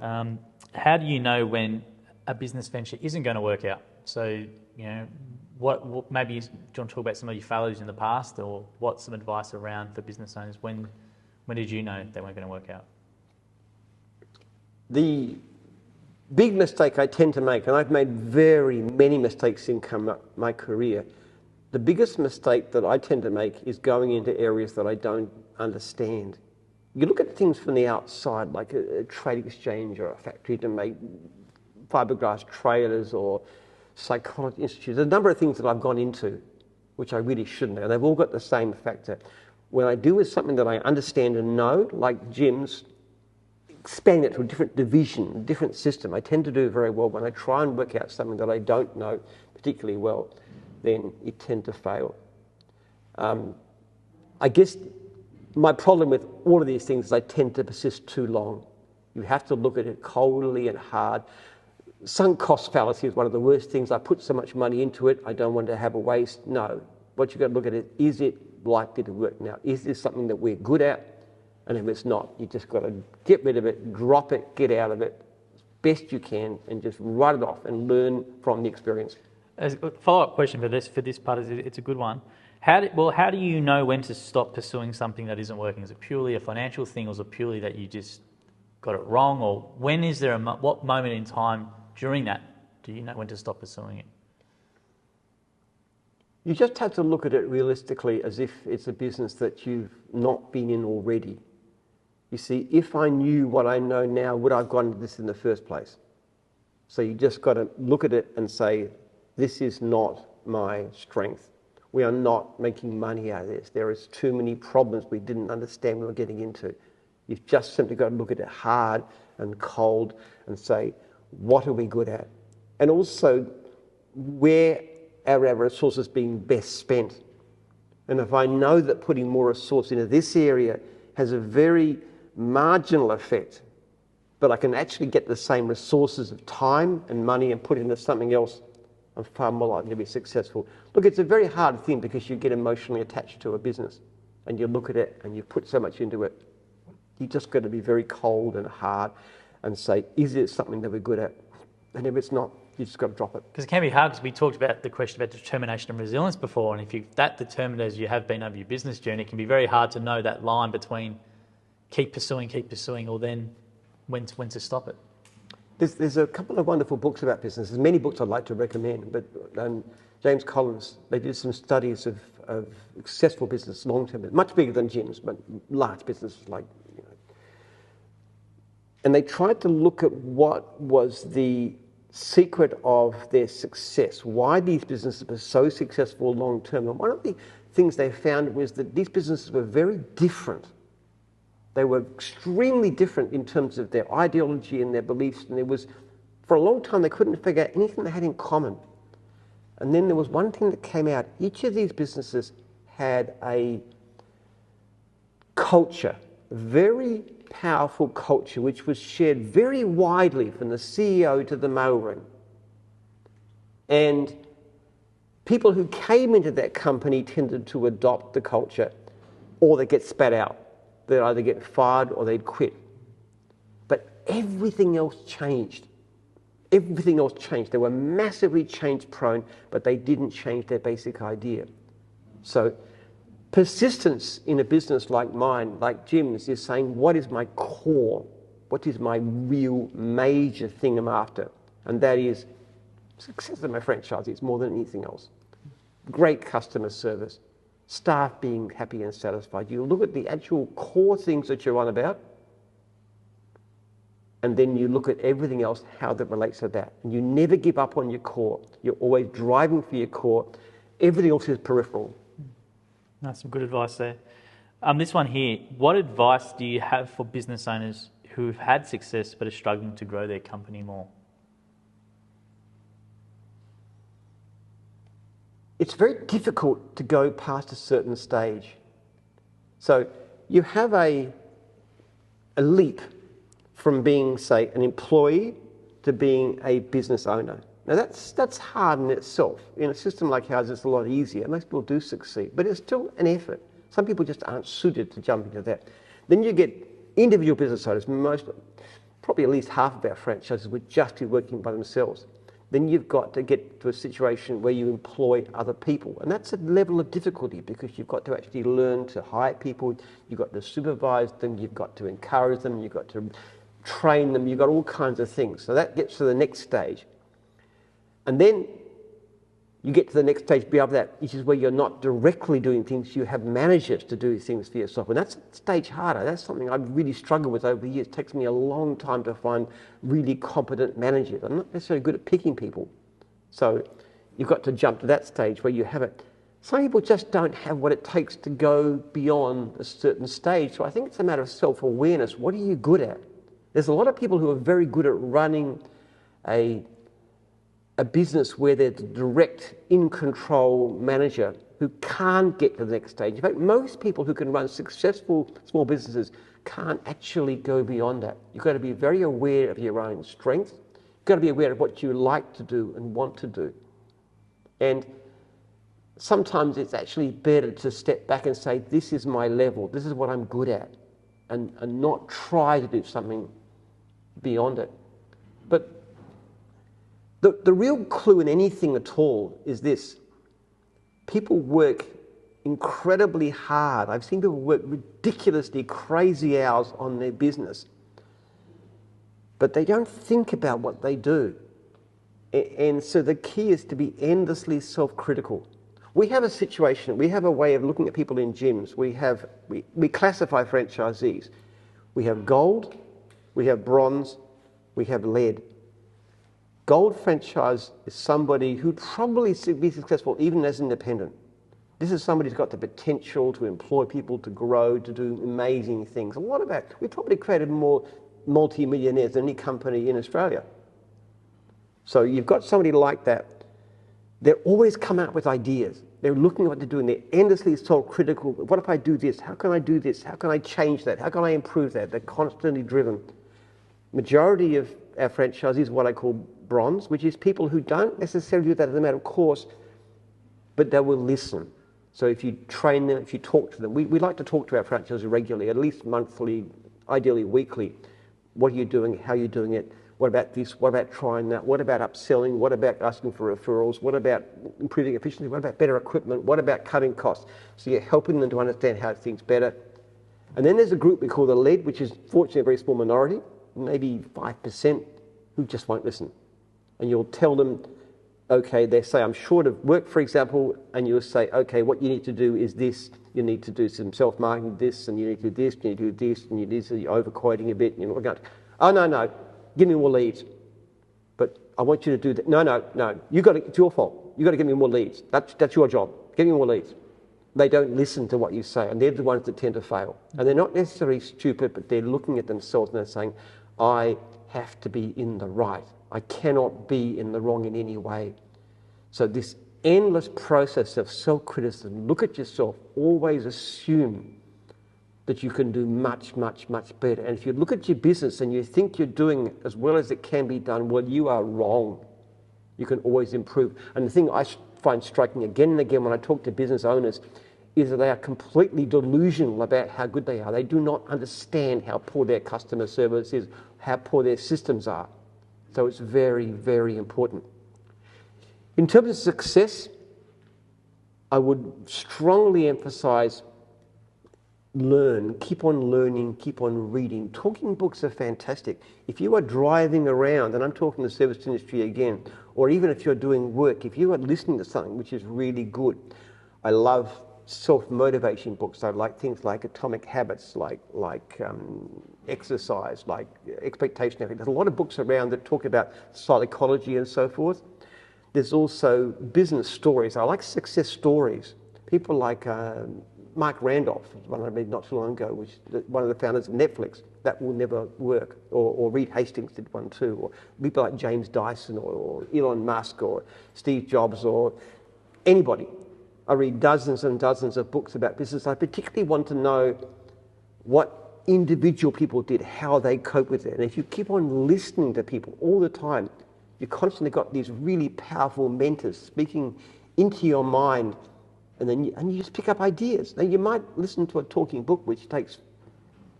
how do you know when a business venture isn't going to work out? So, you know, what maybe do you want to talk about some of your failures in the past, or what's some advice around for business owners? When did you know they weren't going to work out? The big mistake I tend to make, and I've made very many mistakes in my career, the biggest mistake that I tend to make is going into areas that I don't understand. You look at things from the outside, like a trade exchange or a factory to make fiberglass trailers or psychology institutes. There's a number of things that I've gone into which I really shouldn't have, and they've all got the same factor. When I do with something that I understand and know, like Jim's, expanding it to a different division, a different system, I tend to do very well. When I try and work out something that I don't know particularly well, then you tend to fail. I guess my problem with all of these things is I tend to persist too long. You have to look at it coldly and hard. Sunk cost fallacy is one of the worst things. I put so much money into it, I don't want to have a waste. No. What you've got to look at it, is it likely to work now? Is this something that we're good at? And if it's not, you just got to get rid of it, drop it, get out of it as best you can, and just write it off and learn from the experience. As a follow-up question for this part, it's a good one. How do you know when to stop pursuing something that isn't working? Is it purely a financial thing, or is it purely that you just got it wrong? Or when is there what moment in time during that do you know when to stop pursuing it? You just have to look at it realistically as if it's a business that you've not been in already. You see, if I knew what I know now, would I have gone into this in the first place? So you just got to look at it and say, this is not my strength. We are not making money out of this. There is too many problems we didn't understand we were getting into. You've just simply got to look at it hard and cold and say, what are we good at? And also, where are our resources being best spent? And if I know that putting more resource into this area has a very marginal effect, but I can actually get the same resources of time and money and put it into something else, I'm far more likely to be successful. Look, it's a very hard thing because you get emotionally attached to a business and you look at it and you put so much into it. You just got to be very cold and hard and say, is it something that we're good at? And if it's not, you just got to drop it. Because it can be hard, because we talked about the question about determination and resilience before, and if you're that determined as you have been over your business journey, it can be very hard to know that line between keep pursuing, or then when to stop it. There's a couple of wonderful books about business. There's many books I'd like to recommend, but James Collins, they did some studies of successful business long-term, much bigger than Jim's, but large businesses like, and they tried to look at what was the secret of their success, why these businesses were so successful long-term. And one of the things they found was that these businesses were very different. They were extremely different in terms of their ideology and their beliefs, and there was, for a long time, they couldn't figure out anything they had in common. And then there was one thing that came out. Each of these businesses had a culture, very powerful culture, which was shared very widely from the CEO to the Mowing. And people who came into that company tended to adopt the culture, or they get spat out. They'd either get fired or they'd quit. But everything else changed. Everything else changed. They were massively change prone, but they didn't change their basic idea. So persistence in a business like mine, like Jim's, is saying, what is my core? What is my real major thing I'm after? And that is success of my franchisees more than anything else. Great customer service, staff being happy and satisfied. You look at the actual core things that you're on about, and then you look at everything else, how that relates to that. And you never give up on your core. You're always driving for your core. Everything else is peripheral. That's some good advice there. This one here, what advice do you have for business owners who've had success but are struggling to grow their company more? It's very difficult to go past a certain stage. So you have a leap from being, say, an employee to being a business owner. Now that's hard in itself. In a system like ours, it's a lot easier. Most people do succeed, but it's still an effort. Some people just aren't suited to jump into that. Then you get individual business owners. Probably at least half of our franchises would just be working by themselves. Then you've got to get to a situation where you employ other people. And that's a level of difficulty because you've got to actually learn to hire people, you've got to supervise them, you've got to encourage them, you've got to train them, you've got all kinds of things. So that gets to the next stage. And then you get to the next stage beyond that, which is where you're not directly doing things, you have managers to do things for yourself. And that's a stage harder. That's something I've really struggled with over the years. It takes me a long time to find really competent managers. I'm not necessarily good at picking people. So you've got to jump to that stage where you have it. Some people just don't have what it takes to go beyond a certain stage. So I think it's a matter of self-awareness. What are you good at? There's a lot of people who are very good at running a business where they're the direct, in-control manager, who can't get to the next stage. In fact, most people who can run successful small businesses can't actually go beyond that. You've got to be very aware of your own strengths. You've got to be aware of what you like to do and want to do. And sometimes it's actually better to step back and say, this is my level, this is what I'm good at, and not try to do something beyond it. But the real clue in anything at all is this. People work incredibly hard. I've seen people work ridiculously crazy hours on their business, but they don't think about what they do. And so the key is to be endlessly self-critical. We have a situation, we have a way of looking at people in gyms. We classify franchisees. We have gold, we have bronze, we have lead. Gold franchise is somebody who'd probably be successful even as independent. This is somebody who's got the potential to employ people, to grow, to do amazing things. And what about, we probably created more multi-millionaires than any company in Australia. So you've got somebody like that. They're always coming up with ideas. They're looking at what they're doing. They're endlessly self-critical. What if I do this? How can I do this? How can I change that? How can I improve that? They're constantly driven. Majority of our franchisees are what I call bronze, which is people who don't necessarily do that as a matter of course, but they will listen. So if you train them, if you talk to them, we like to talk to our franchisees regularly, at least monthly, ideally weekly. What are you doing? How are you doing it? What about this? What about trying that? What about upselling? What about asking for referrals? What about improving efficiency? What about better equipment? What about cutting costs? So you're helping them to understand how things better. And then there's a group we call the lead, which is fortunately a very small minority, maybe 5%, who just won't listen. And you'll tell them, okay, they say, I'm short of work, for example, and you'll say, okay, what you need to do is this. You need to do some self-marketing, this, and you need to do this, you need to do this, and you need to, you're overquoting a bit, and you're going, oh, no, give me more leads. But I want you to do that. No, it's your fault. You've got to give me more leads. That's your job. Give me more leads. They don't listen to what you say, and they're the ones that tend to fail. And they're not necessarily stupid, but they're looking at themselves and they're saying, I have to be in the right. I cannot be in the wrong in any way. So this endless process of self-criticism, look at yourself, always assume that you can do much, much, much better. And if you look at your business and you think you're doing as well as it can be done, well, you are wrong. You can always improve. And the thing I find striking again and again when I talk to business owners is that they are completely delusional about how good they are. They do not understand how poor their customer service is, how poor their systems are. So it's very, very important. In terms of success, I would strongly emphasize learn, keep on learning, keep on reading. Talking books are fantastic. If you are driving around, and I'm talking the service industry again, or even if you're doing work, if you are listening to something which is really good, I love self-motivation books. I like things like Atomic Habits, like exercise, like expectation. There's a lot of books around that talk about psychology and so forth. There's also business stories. I like success stories. People like Mark Randolph, one I read not too long ago, which one of the founders of Netflix. That will never work. Or Reed Hastings did one too. Or people like James Dyson or Elon Musk or Steve Jobs or anybody. I read dozens and dozens of books about business. I particularly want to know what individual people did, how they cope with it. And if you keep on listening to people all the time, you constantly got these really powerful mentors speaking into your mind, and then you just pick up ideas. Now you might listen to a talking book which takes,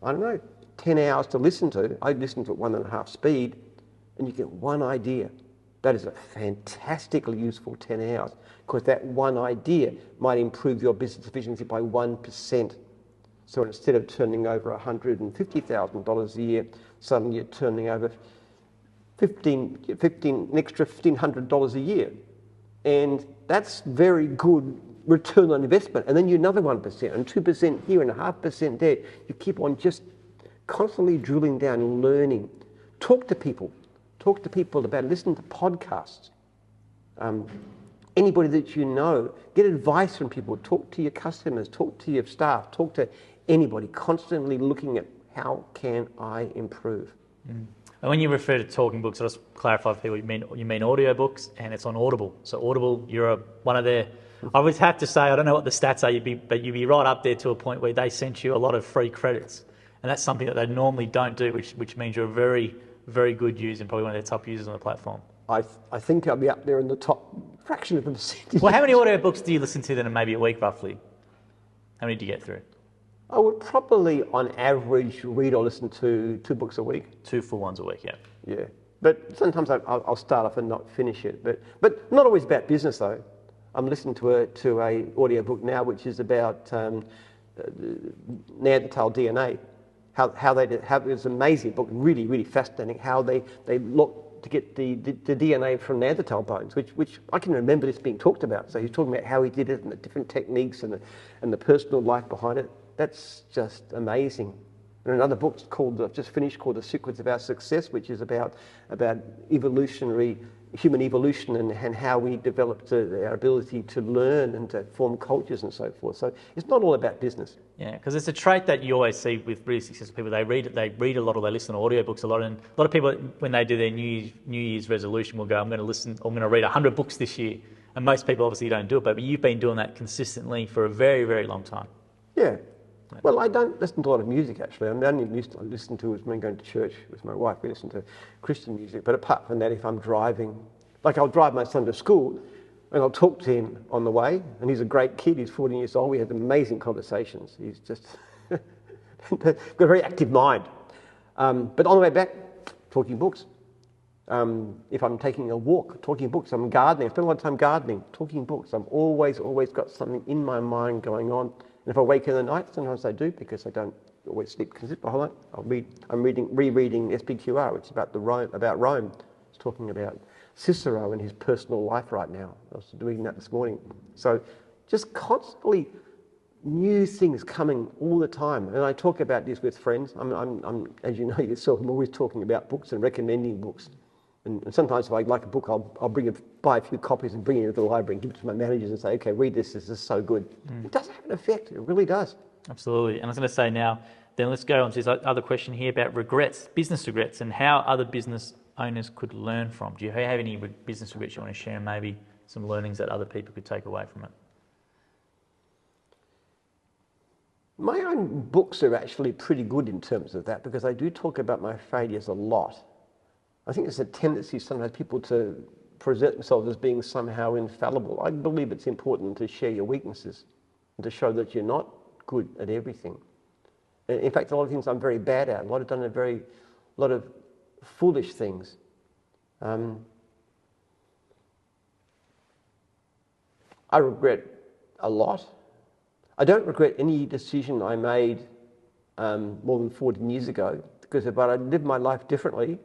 10 hours to listen to. I listen to it 1.5 speed, and you get one idea. That is a fantastically useful 10 hours, because that one idea might improve your business efficiency by 1%. So instead of turning over $150,000 a year, suddenly you're turning over an extra $1,500 a year. And that's very good return on investment. And then you another 1%, and 2% here and 0.5% there. You keep on just constantly drilling down and learning. Talk to people. Talk to people about it. Listen to podcasts. Anybody that you know, get advice from people. Talk to your customers. Talk to your staff. Talk to anybody. Constantly looking at how can I improve. Mm. And when you refer to talking books, I'll just clarify for people, you mean audio books, and it's on Audible. So Audible, you're one of their I would have to say, I don't know what the stats are, but you'd be right up there to a point where they sent you a lot of free credits. And that's something that they normally don't do, which means you're a very, very good user and probably one of their top users on the platform. I think I'll be up there in the top fraction of a percentage. Well, how many audio books do you listen to then in maybe a week, roughly? How many do you get through? I would probably, on average, read or listen to 2 books a week. 2 full ones a week, yeah. Yeah. But sometimes I'll start off and not finish it. But not always about business, though. I'm listening to a audio book now, which is about Neanderthal DNA. How it's an amazing book, really, really fascinating, how they look to get the DNA from Neanderthal bones, which I can remember this being talked about. So he's talking about how he did it and the different techniques and the personal life behind it. That's just amazing. And another book I've just finished called The Secrets of Our Success, which is about human evolution and how we developed our ability to learn and to form cultures and so forth. So it's not all about business. Yeah, because it's a trait that you always see with really successful people. They read a lot, or they listen to audiobooks a lot. And a lot of people, when they do their New Year's resolution, will go, I'm going to read 100 books this year. And most people obviously don't do it, but you've been doing that consistently for a very, very long time. Yeah. Well, I don't listen to a lot of music, actually. I only listen to when going to church with my wife. We listen to Christian music. But apart from that, if I'm driving, like I'll drive my son to school and I'll talk to him on the way. And he's a great kid. He's 14 years old. We have amazing conversations. He's just got a very active mind. But on the way back, talking books. If I'm taking a walk, talking books. I'm gardening. I spend a lot of time gardening, talking books. I'm always got something in my mind going on. And if I wake in the night, sometimes I do because I don't always sleep consistently the whole night. I'm rereading SPQR, which is about Rome. It's talking about Cicero and his personal life right now. I was reading that this morning. So just constantly new things coming all the time. And I talk about this with friends. I'm as you know yourself, I'm always talking about books and recommending books. And sometimes if I like a book, I'll buy a few copies and bring it into the library and give it to my managers and say, okay, read this is so good. It does have an effect, it really does. Absolutely. And I was going to say now, then let's go on to this other question here about regrets, business regrets, and how other business owners could learn from. Do you have any business regrets you want to share, and maybe some learnings that other people could take away from it? My own books are actually pretty good in terms of that because I do talk about my failures a lot. I think there's a tendency sometimes people to present themselves as being somehow infallible. I believe it's important to share your weaknesses and to show that you're not good at everything. In fact, a lot of things I'm very bad at. I've done a lot of foolish things. I regret a lot. I don't regret any decision I made more than 14 years ago because if I lived my life differently,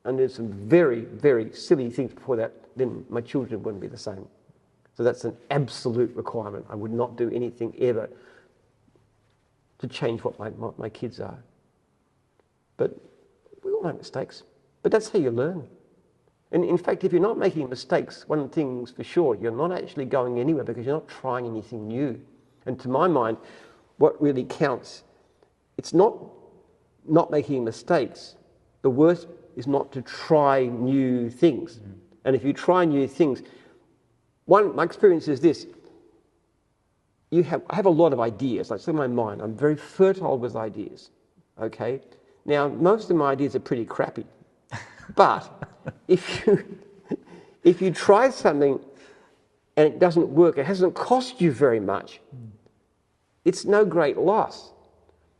and there's some very, very silly things before that, then my children wouldn't be the same. So that's an absolute requirement. I would not do anything ever to change what my kids are. But we all make mistakes. But that's how you learn. And in fact, if you're not making mistakes, one thing's for sure, you're not actually going anywhere because you're not trying anything new. And to my mind, what really counts, it's not making mistakes. The worst is not to try new things. And if you try new things, my experience is this. I have a lot of ideas, like in my mind. I'm very fertile with ideas, okay? Now, most of my ideas are pretty crappy. But if you try something and it doesn't work, it hasn't cost you very much, it's no great loss.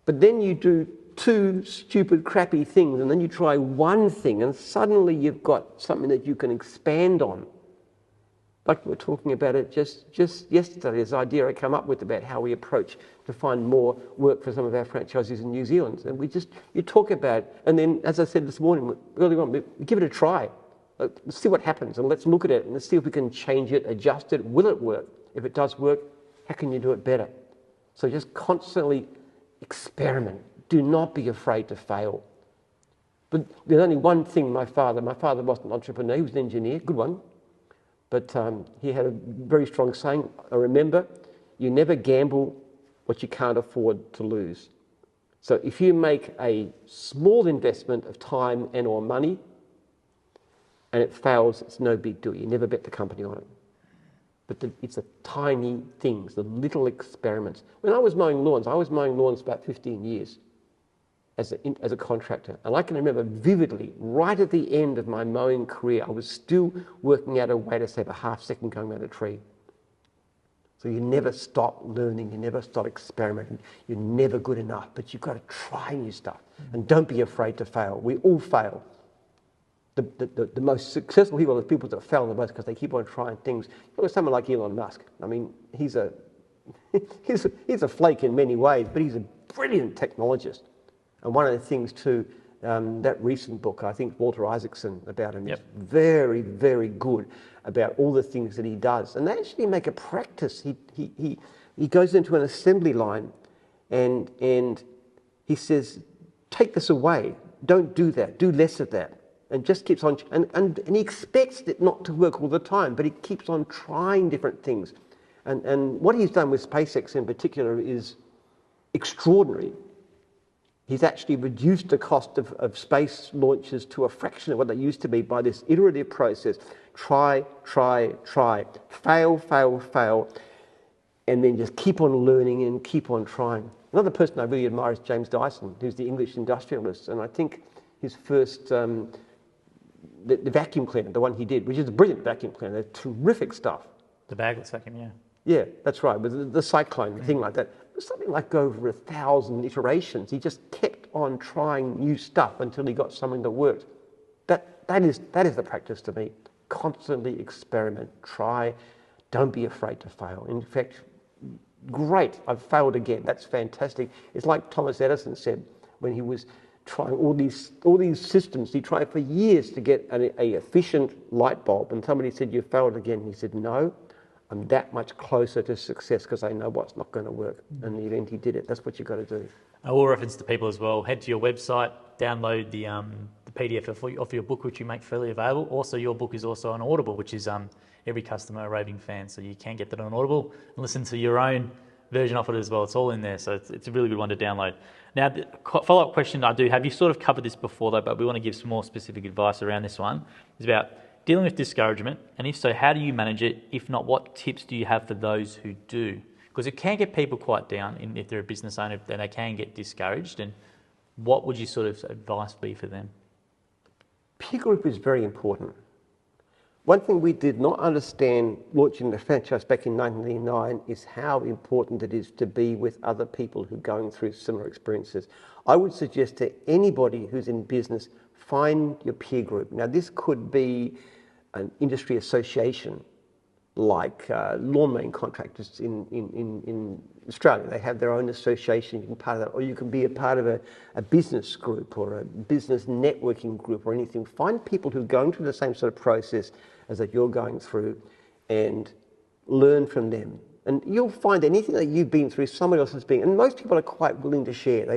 But then you do 2 stupid, crappy things, and then you try one thing, and suddenly you've got something that you can expand on. Like we were talking about it just yesterday, this idea I come up with about how we approach to find more work for some of our franchisees in New Zealand. And you talk about it, and then, as I said this morning, earlier on, we give it a try. Let's see what happens, and let's look at it, and let's see if we can change it, adjust it. Will it work? If it does work, how can you do it better? So just constantly experiment. Do not be afraid to fail. But there's only one thing my father wasn't an entrepreneur, he was an engineer, good one. But he had a very strong saying, I remember, you never gamble what you can't afford to lose. So if you make a small investment of time and or money, and it fails, it's no big deal. You never bet the company on it. But it's the tiny things, the little experiments. When I was mowing lawns about 15 years as a contractor. And I can remember vividly, right at the end of my mowing career, I was still working out a way to save a half second going around a tree. So you never stop learning, you never stop experimenting, you're never good enough, but you've got to try new stuff. And don't be afraid to fail. We all fail. The most successful people are the people that fail the most because they keep on trying things. You know, someone like Elon Musk. I mean, he's a flake in many ways, but he's a brilliant technologist. And one of the things too, that recent book, I think Walter Isaacson about him, is very, very good about all the things that he does. And they actually make a practice. He goes into an assembly line and he says, take this away. Don't do that. Do less of that. And just keeps on, and he expects it not to work all the time, but he keeps on trying different things. And what he's done with SpaceX in particular is extraordinary. He's actually reduced the cost of space launches to a fraction of what they used to be by this iterative process. Try, fail, and then just keep on learning and keep on trying. Another person I really admire is James Dyson, who's the English industrialist, and I think his first the vacuum cleaner, the one he did, which is a brilliant vacuum cleaner, they're terrific stuff. The bagless vacuum, yeah. Yeah, that's right, with the cyclone, the thing like that. It was something like over 1,000 iterations. He just kept on trying new stuff until he got something that worked. That is the practice to me. Constantly experiment, try, don't be afraid to fail. In fact, great, I've failed again. That's fantastic. It's like Thomas Edison said when he was trying all these systems. He tried for years to get an efficient light bulb, and somebody said, you failed again. He said, no, I'm that much closer to success because I know what's not going to work. And in the event he did it. That's what you've got to do. I will reference to people as well. Head to your website, download the PDF of your book, which you make freely available. Also, your book is also on Audible, which is every customer a raving fan, so you can get that on Audible and listen to your own version of it as well. It's all in there, so it's a really good one to download. Now, the follow-up question I do have, you sort of covered this before though, but we want to give some more specific advice around this one, is about dealing with discouragement, and if so, how do you manage it? If not, what tips do you have for those who do? Because it can get people quite down if they're a business owner, then they can get discouraged, and what would your sort of advice be for them? Peer group is very important. One thing we did not understand launching the franchise back in 1989 is how important it is to be with other people who are going through similar experiences. I would suggest to anybody who's in business, find your peer group. Now, this could be an industry association like lawn mowing contractors in Australia. They have their own association. You can be part of that, or you can be a part of a business group or a business networking group or anything. Find people who are going through the same sort of process as that you're going through and learn from them. And you'll find anything that you've been through, somebody else has been. And most people are quite willing to share.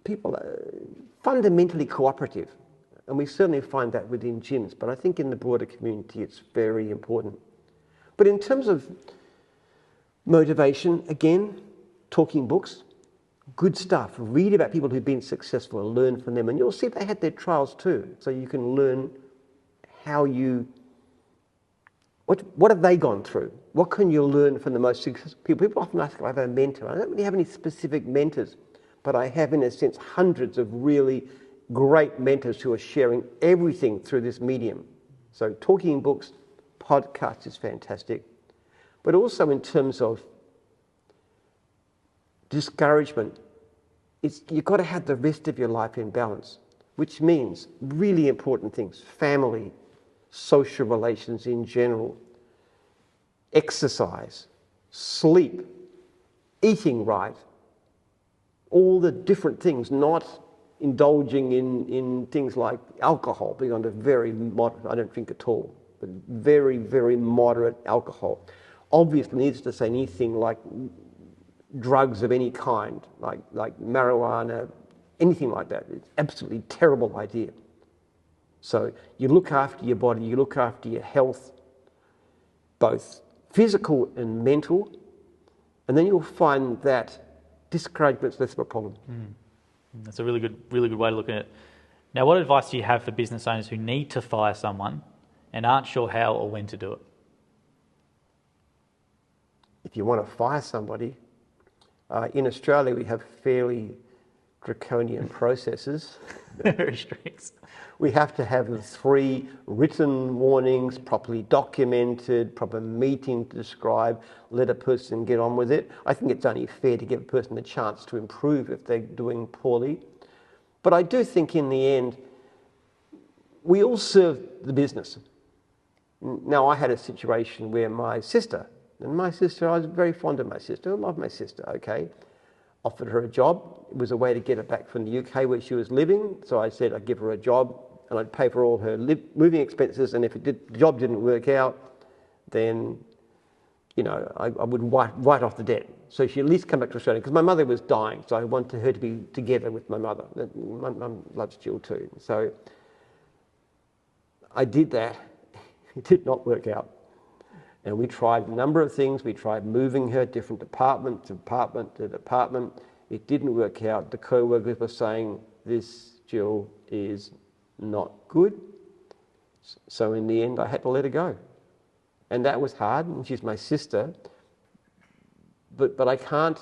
People are fundamentally cooperative. And we certainly find that within gyms. But I think in the broader community, it's very important. But in terms of motivation, again, talking books, good stuff. Read about people who've been successful and learn from them. And you'll see they had their trials too. So you can learn what have they gone through? What can you learn from the most successful people? People often ask if I have a mentor. I don't really have any specific mentors, but I have, in a sense, hundreds of really great mentors who are sharing everything through this medium. So talking books, podcasts is fantastic. But also in terms of discouragement, you've got to have the rest of your life in balance, which means really important things: family, social relations in general, exercise, sleep, eating right, all the different things, not indulging in things like alcohol, being on a very moderate, I don't drink at all, but very, very moderate alcohol. Obviously, needs to say anything like drugs of any kind, like marijuana, anything like that. It's absolutely terrible idea. So you look after your body, you look after your health, both physical and mental, and then you'll find that discouragement's less of a problem. That's a really good way to look at it. Now, what advice do you have for business owners who need to fire someone and aren't sure how or when to do it? if you want to fire somebody, in Australia we have fairly draconian processes. Very strict. We have to have 3 written warnings, properly documented, proper meeting to describe, let a person get on with it. I think it's only fair to give a person a chance to improve if they're doing poorly. But I do think in the end, we all serve the business. Now, I had a situation where my sister, I was very fond of my sister, I love my sister, okay, offered her a job. It was a way to get her back from the UK where she was living. So I said I'd give her a job and I'd pay for all her moving expenses. And if the job didn't work out, then, I would write off the debt. So she at least come back to Australia because my mother was dying. So I wanted her to be together with my mother. My mum loves Jill too. So I did that. It did not work out. And we tried a number of things. We tried moving her different department to department. It didn't work out. The co-workers were saying, this Jill is not good. So in the end, I had to let her go. And that was hard, and she's my sister. But I can't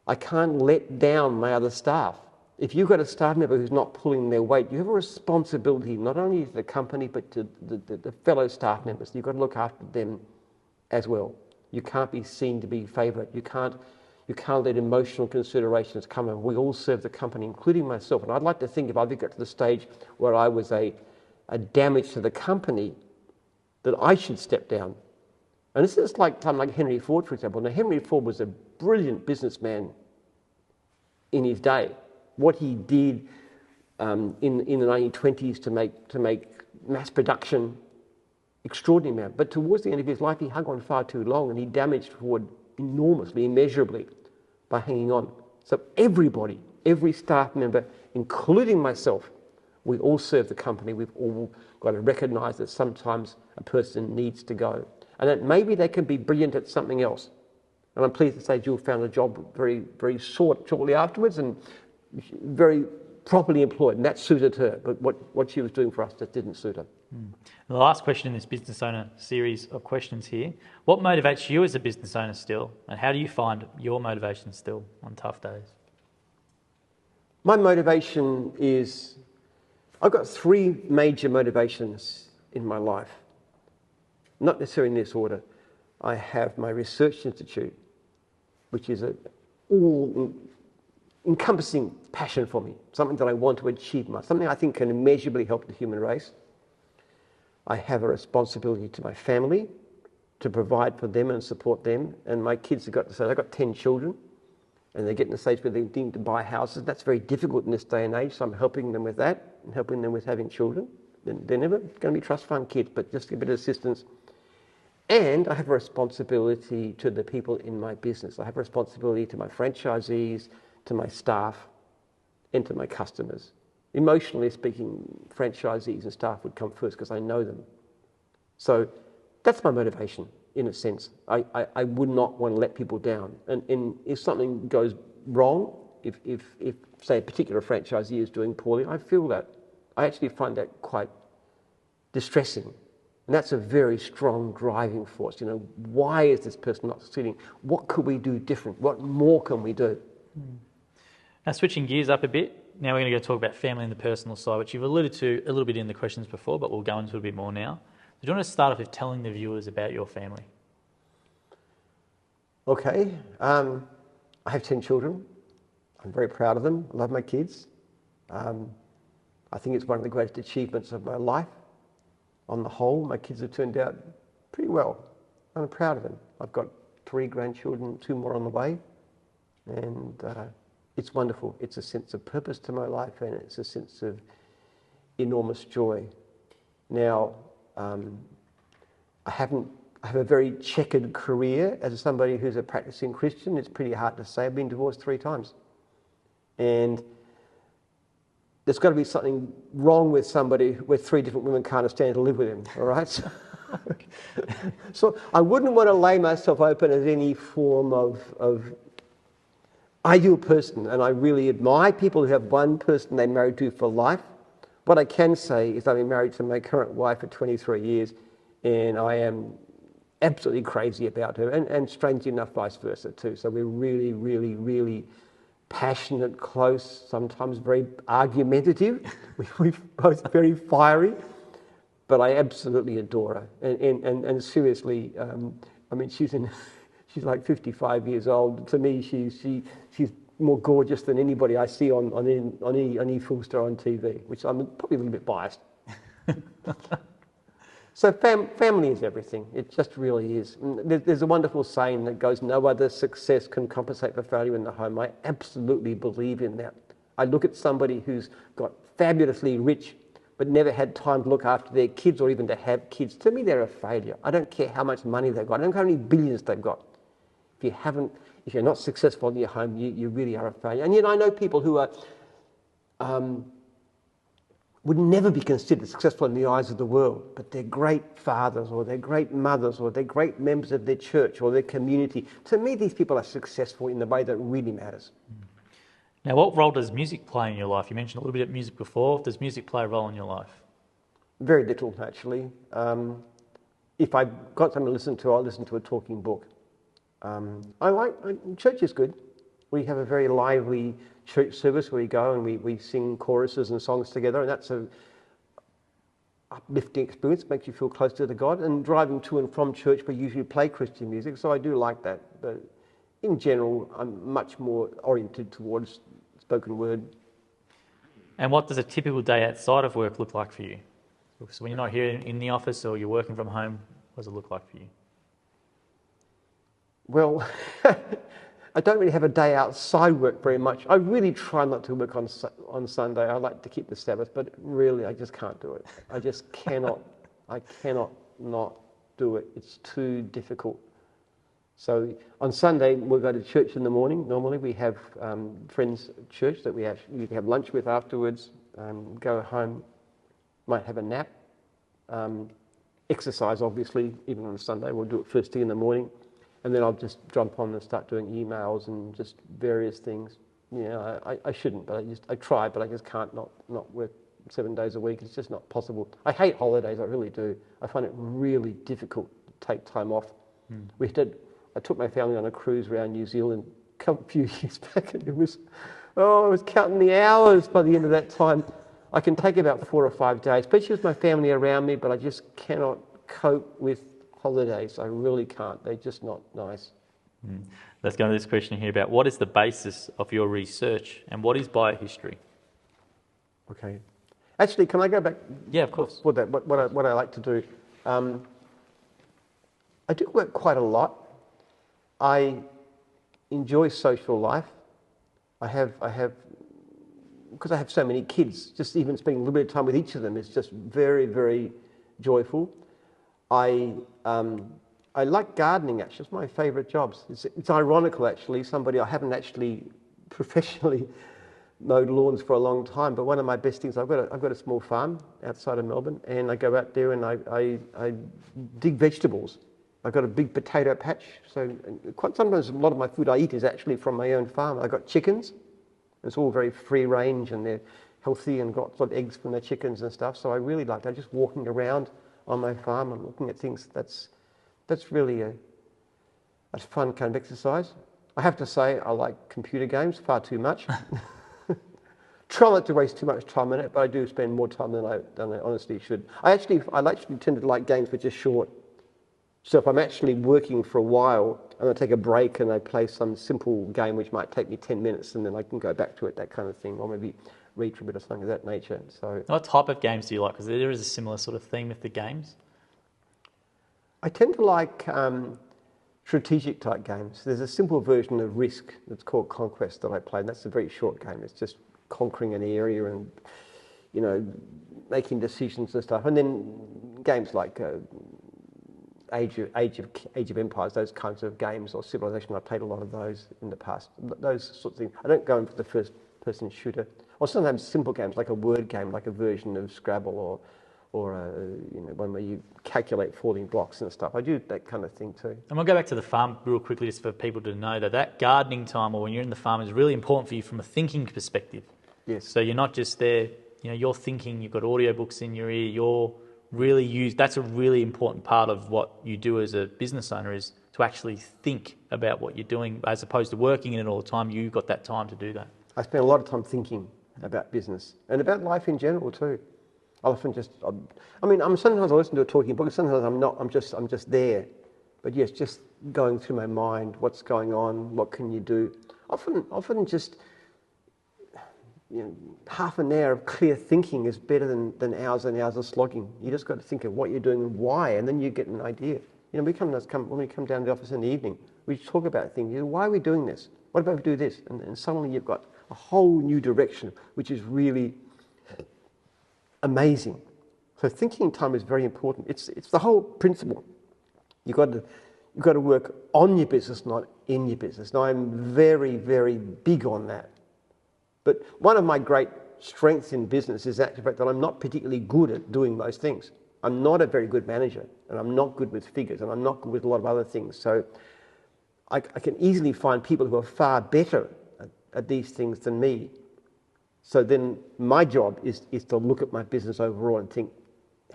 let down my other staff. If you've got a staff member who's not pulling their weight, you have a responsibility not only to the company but to the fellow staff members. You've got to look after them as well. You can't be seen to be favourite. You can't let emotional considerations come in. We all serve the company, including myself. And I'd like to think if I ever got to the stage where I was a damage to the company, that I should step down. And this is like someone like Henry Ford, for example. Now, Henry Ford was a brilliant businessman in his day. What he did in the 1920s to make mass production extraordinary amount. But towards the end of his life, he hung on far too long and he damaged Ford enormously, immeasurably by hanging on. So everybody, every staff member, including myself, we all serve the company. We've all got to recognise that sometimes a person needs to go. And that maybe they can be brilliant at something else. And I'm pleased to say Jill found a job very, very shortly afterwards and very properly employed, and that suited her. But what she was doing for us just didn't suit her. The last question in this business owner series of questions here: what motivates you as a business owner still, and how do you find your motivation still on tough days? My motivation is, I've got 3 major motivations in my life, not necessarily in this order. I have my research institute, which is an all-encompassing passion for me, something that I want to achieve, something I think can immeasurably help the human race. I have a responsibility to my family to provide for them and support them. And my kids have got to say, I've got 10 children, and they're getting to the stage where they need to buy houses. That's very difficult in this day and age, so I'm helping them with that and helping them with having children. They're never going to be trust fund kids, but just a bit of assistance. And I have a responsibility to the people in my business. I have a responsibility to my franchisees, to my staff, and to my customers. Emotionally speaking, franchisees and staff would come first because I know them. So that's my motivation, in a sense. I would not want to let people down. And if something goes wrong, if say a particular franchisee is doing poorly, I feel that. I actually find that quite distressing. And that's a very strong driving force. Why is this person not succeeding? What could we do different? What more can we do? Now, switching gears up a bit, now we're going to go talk about family and the personal side, which you've alluded to a little bit in the questions before, but we'll go into it a bit more now. Do you want to start off with telling the viewers about your family? Okay. I have 10 children. I'm very proud of them. I love my kids. I think it's one of the greatest achievements of my life. On the whole, my kids have turned out pretty well. I'm proud of them. I've got 3 grandchildren, 2 more on the way. And it's wonderful. It's a sense of purpose to my life, and it's a sense of enormous joy. Now, I have a very checkered career as somebody who's a practicing Christian. It's pretty hard to say. I've been divorced 3 times. And there's got to be something wrong with somebody where 3 different women can't stand to live with him, all right? So I wouldn't want to lay myself open as any form of ideal person, and I really admire people who have one person they're married to for life. What I can say is I've been married to my current wife for 23 years, and I am absolutely crazy about her, and strangely enough, vice versa too. So we're really, really, really passionate, close, sometimes very argumentative. We're both very fiery, but I absolutely adore her. And seriously, I mean, she's like 55 years old. To me, she's more gorgeous than anybody I see on any film star on TV, which I'm probably a little bit biased. So family is everything. It just really is. There's a wonderful saying that goes, no other success can compensate for failure in the home. I absolutely believe in that. I look at somebody who's got fabulously rich but never had time to look after their kids or even to have kids. To me, they're a failure. I don't care how much money they've got. I don't care how many billions they've got. If you're not successful in your home, you really are a failure. And yet I know people who are would never be considered successful in the eyes of the world, but they're great fathers or they're great mothers or they're great members of their church or their community. To me, these people are successful in the way that really matters. Now, what role does music play in your life? You mentioned a little bit of music before. Does music play a role in your life? Very little, actually. If I've got something to listen to, I'll listen to a talking book. Church is good. We have a very lively church service where we go and we sing choruses and songs together, and that's a uplifting experience, makes you feel closer to God. And driving to and from church, we usually play Christian music, so I do like that. But in general, I'm much more oriented towards spoken word. And what does a typical day outside of work look like for you? So when you're not here in the office or you're working from home, what does it look like for you? Well, I don't really have a day outside work very much. I really try not to work on Sunday. I like to keep the Sabbath, but really I just can't do it. I just cannot. I cannot not do it. It's too difficult. So on Sunday we'll go to church in the morning. Normally we have friends at church that we have lunch with afterwards. Go home, might have a nap. Exercise, obviously, even on Sunday. We'll do it first thing in the morning. And then I'll just jump on and start doing emails and just various things. I shouldn't, but I try, but I just can't not work 7 days a week. It's just not possible. I hate holidays, I really do. I find it really difficult to take time off. I took my family on a cruise around New Zealand a few years back, and I was counting the hours by the end of that time. I can take about 4 or 5 days, especially with my family around me, but I just cannot cope with holidays. I really can't. They're just not nice. Let's go to this question here about what is the basis of your research and what is biohistory? Okay. Actually, can I go back? Yeah, of course. What I like to do. I do work quite a lot. I enjoy social life. I have because I have so many kids, just even spending a little bit of time with each of them is just very, very joyful. I like gardening, actually. It's my favourite job. It's ironical, actually. I haven't actually professionally mowed lawns for a long time, but one of my best things, I've got a small farm outside of Melbourne, and I go out there and I dig vegetables. I've got a big potato patch, so quite sometimes a lot of my food I eat is actually from my own farm. I've got chickens. It's all very free range and they're healthy and got sort of eggs from the chickens and stuff, so I really like that. Just walking around on my farm and looking at things, that's really a fun kind of exercise. I have to say I like computer games far too much. Try not to waste too much time on it, but I do spend more time than I honestly should. I actually tend to like games which are short. So if I'm actually working for a while, I'm going to take a break and I play some simple game which might take me 10 minutes and then I can go back to it, that kind of thing, or maybe read for a bit of something of that nature. So, what type of games do you like? Because there is a similar sort of theme with the games. I tend to like strategic type games. There's a simple version of Risk that's called Conquest that I play, and that's a very short game. It's just conquering an area and, making decisions and stuff. And then games like Age of Empires, those kinds of games, or Civilization, I've played a lot of those in the past. Those sorts of things. I don't go in for the first-person shooter. Or sometimes simple games, like a word game, like a version of Scrabble, or one where you calculate falling blocks and stuff. I do that kind of thing too. And we'll go back to the farm real quickly, just for people to know that gardening time, or when you're in the farm, is really important for you from a thinking perspective. Yes. So you're not just there, you're thinking, you've got audiobooks in your ear, you're really use, that's a really important part of what you do as a business owner, is to actually think about what you're doing as opposed to working in it all the time. You've got that time to do that. I spend a lot of time thinking about business and about life in general too. I often sometimes I listen to a talking book, and sometimes I'm not. I'm just there. But yes, just going through my mind, what's going on, what can you do? Often just, half an hour of clear thinking is better than hours and hours of slogging. You just got to think of what you're doing and why, and then you get an idea. When we come down to the office in the evening, we talk about things. Why are we doing this? What about we do this? And suddenly you've got a whole new direction, which is really amazing. So thinking time is very important. It's the whole principle. You've got to work on your business, not in your business. Now, I'm very, very big on that. But one of my great strengths in business is actually the fact that I'm not particularly good at doing those things. I'm not a very good manager, and I'm not good with figures, and I'm not good with a lot of other things. So I can easily find people who are far better at these things than me. So then my job is to look at my business overall and think,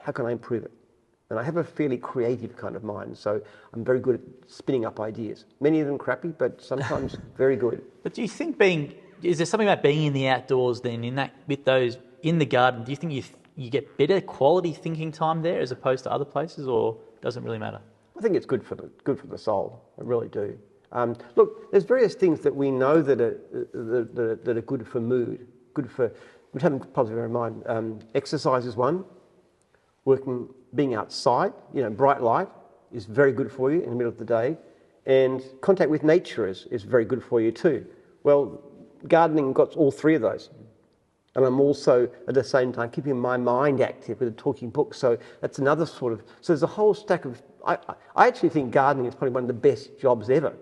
how can I improve it? And I have a fairly creative kind of mind, so I'm very good at spinning up ideas. Many of them crappy, but sometimes very good. But do you think is there something about being in the outdoors then, in the garden? Do you think you get better quality thinking time there as opposed to other places, or doesn't really matter? I think it's good for the soul. I really do. Look, there's various things that we know that are good for mood, which haven't positive in mind. Exercise is one. Being outside, bright light is very good for you in the middle of the day, and contact with nature is very good for you too. Well, gardening got all three of those, and I'm also at the same time keeping my mind active with a talking book. So that's another so there's a whole stack of. I actually think gardening is probably one of the best jobs ever,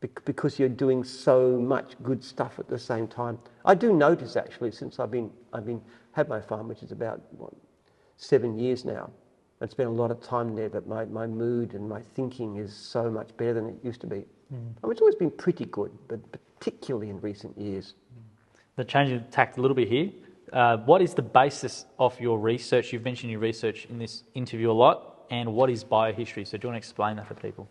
because you're doing so much good stuff at the same time. I do notice actually, since I've had my farm, which is about 7 years now, and spent a lot of time there, that my mood and my thinking is so much better than it used to be. It's always been pretty good, but particularly in recent years. The change of tact a little bit here. What is the basis of your research? You've mentioned your research in this interview a lot, and what is biohistory? So do you want to explain that for people?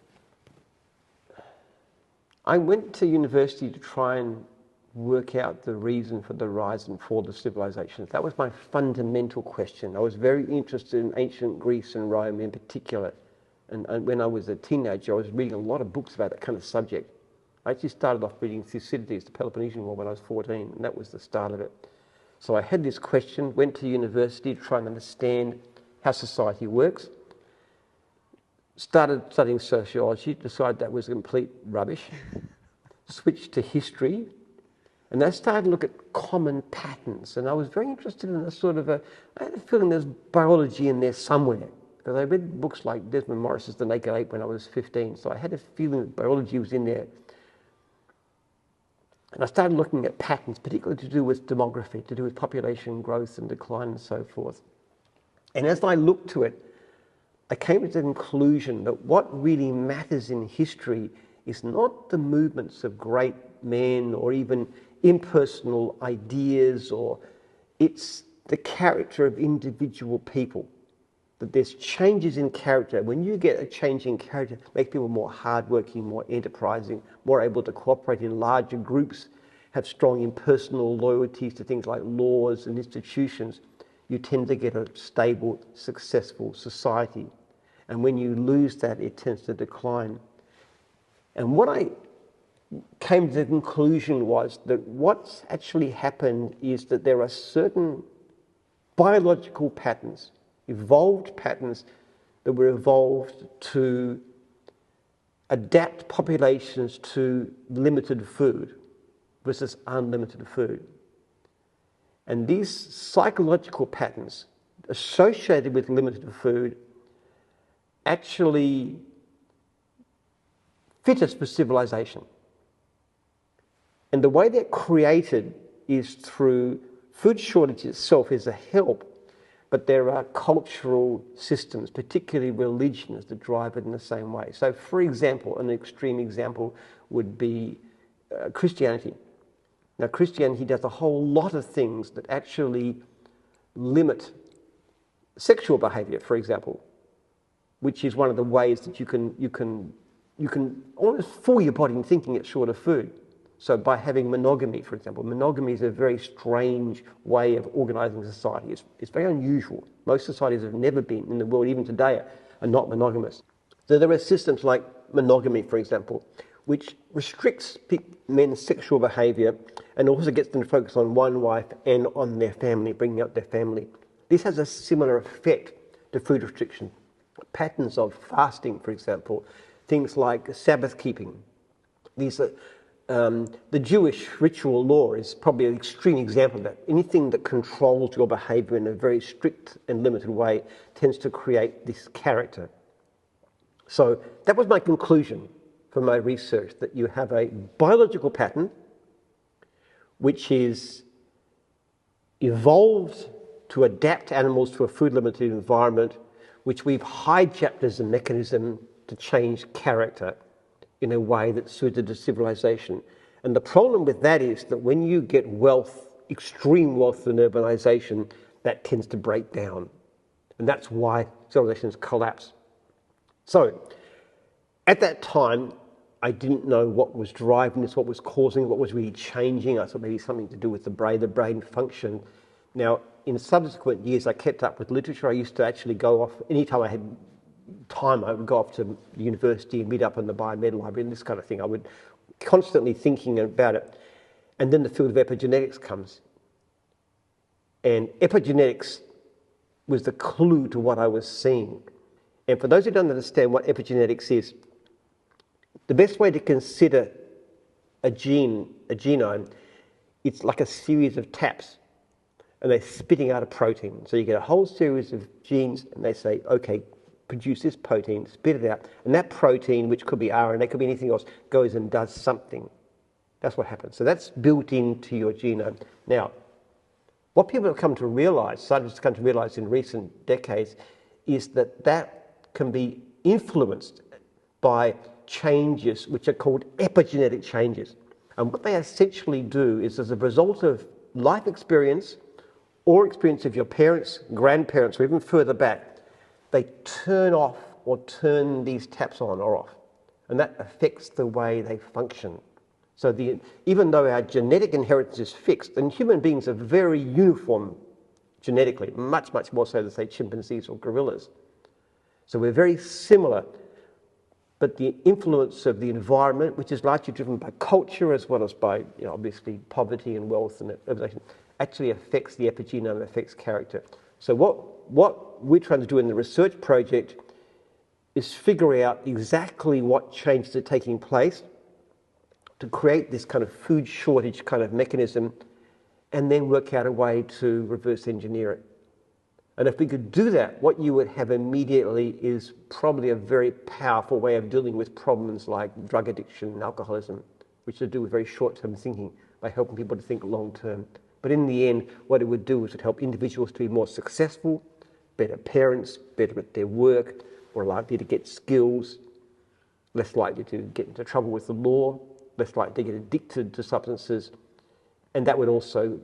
I went to university to try and work out the reason for the rise and fall of civilizations. That was my fundamental question. I was very interested in ancient Greece and Rome in particular. And when I was a teenager, I was reading a lot of books about that kind of subject. I actually started off reading Thucydides, the Peloponnesian War, when I was 14, and that was the start of it. So I had this question, went to university to try and understand how society works, started studying sociology, decided that was complete rubbish, switched to history, and I started to look at common patterns. And I was very interested in I had a feeling there's biology in there somewhere, because I read books like Desmond Morris's The Naked Ape when I was 15, so I had a feeling that biology was in there. And I started looking at patterns, particularly to do with demography, to do with population growth and decline and so forth. And as I looked to it, I came to the conclusion that what really matters in history is not the movements of great men or even impersonal ideas, or it's the character of individual people. That there's changes in character. When you get a change in character, it makes people more hardworking, more enterprising, more able to cooperate in larger groups, have strong impersonal loyalties to things like laws and institutions. You tend to get a stable, successful society. And when you lose that, it tends to decline. And what I came to the conclusion was that what's actually happened is that there are certain biological patterns, evolved patterns, that were evolved to adapt populations to limited food versus unlimited food. And these psychological patterns associated with limited food actually fit us for civilization. And the way they're created is through food shortage itself is a help, but there are cultural systems, particularly religions, that drive it in the same way. So, for example, an extreme example would be Christianity. Now, Christianity does a whole lot of things that actually limit sexual behavior, for example, which is one of the ways that you can almost fool your body in thinking it's short of food. So by having monogamy, for example, monogamy is a very strange way of organising society. It's very unusual. Most societies have never been in the world, even today, are not monogamous. So there are systems like monogamy, for example, which restricts men's sexual behaviour and also gets them to focus on one wife and on their family, bringing up their family. This has a similar effect to food restriction. Patterns of fasting, for example, things like Sabbath keeping. These are, the Jewish ritual law is probably an extreme example of that. Anything that controls your behaviour in a very strict and limited way tends to create this character. So that was my conclusion from my research, that you have a biological pattern which is evolved to adapt animals to a food-limited environment, which we've hijacked as a mechanism to change character in a way that suited to civilization. And the problem with that is that when you get wealth, extreme wealth and urbanization, that tends to break down. And that's why civilizations collapse. So, at that time, I didn't know what was driving this, what was causing, what was really changing. I thought maybe something to do with the brain function. Now, in subsequent years, I kept up with literature. I used to actually go off, anytime I had time, I would go off to the university and meet up in the biomed library and this kind of thing. I would constantly thinking about it. And then the field of epigenetics comes. And epigenetics was the clue to what I was seeing. And for those who don't understand what epigenetics is, the best way to consider a genome, it's like a series of taps, and they're spitting out a protein. So you get a whole series of genes, and they say, okay, produce this protein, spit it out, and that protein, which could be RNA, could be anything else, goes and does something. That's what happens. So that's built into your genome. Now, what people have come to realize, scientists have come to realize in recent decades, is that that can be influenced by changes which are called epigenetic changes. And what they essentially do is, as a result of life experience or experience of your parents, grandparents, or even further back, they turn off or turn these taps on or off. And that affects the way they function. So even though our genetic inheritance is fixed, and human beings are very uniform genetically, much, much more so than, say, chimpanzees or gorillas. So we're very similar, but the influence of the environment, which is largely driven by culture as well as by, obviously, poverty and wealth and urbanization, actually affects the epigenome, affects character. So what we're trying to do in the research project is figure out exactly what changes are taking place to create this kind of food shortage kind of mechanism, and then work out a way to reverse engineer it. And if we could do that, what you would have immediately is probably a very powerful way of dealing with problems like drug addiction and alcoholism, which are to do with very short-term thinking, by helping people to think long-term. But in the end, what it would do is it would help individuals to be more successful, better parents, better at their work, more likely to get skills, less likely to get into trouble with the law, less likely to get addicted to substances, and that would also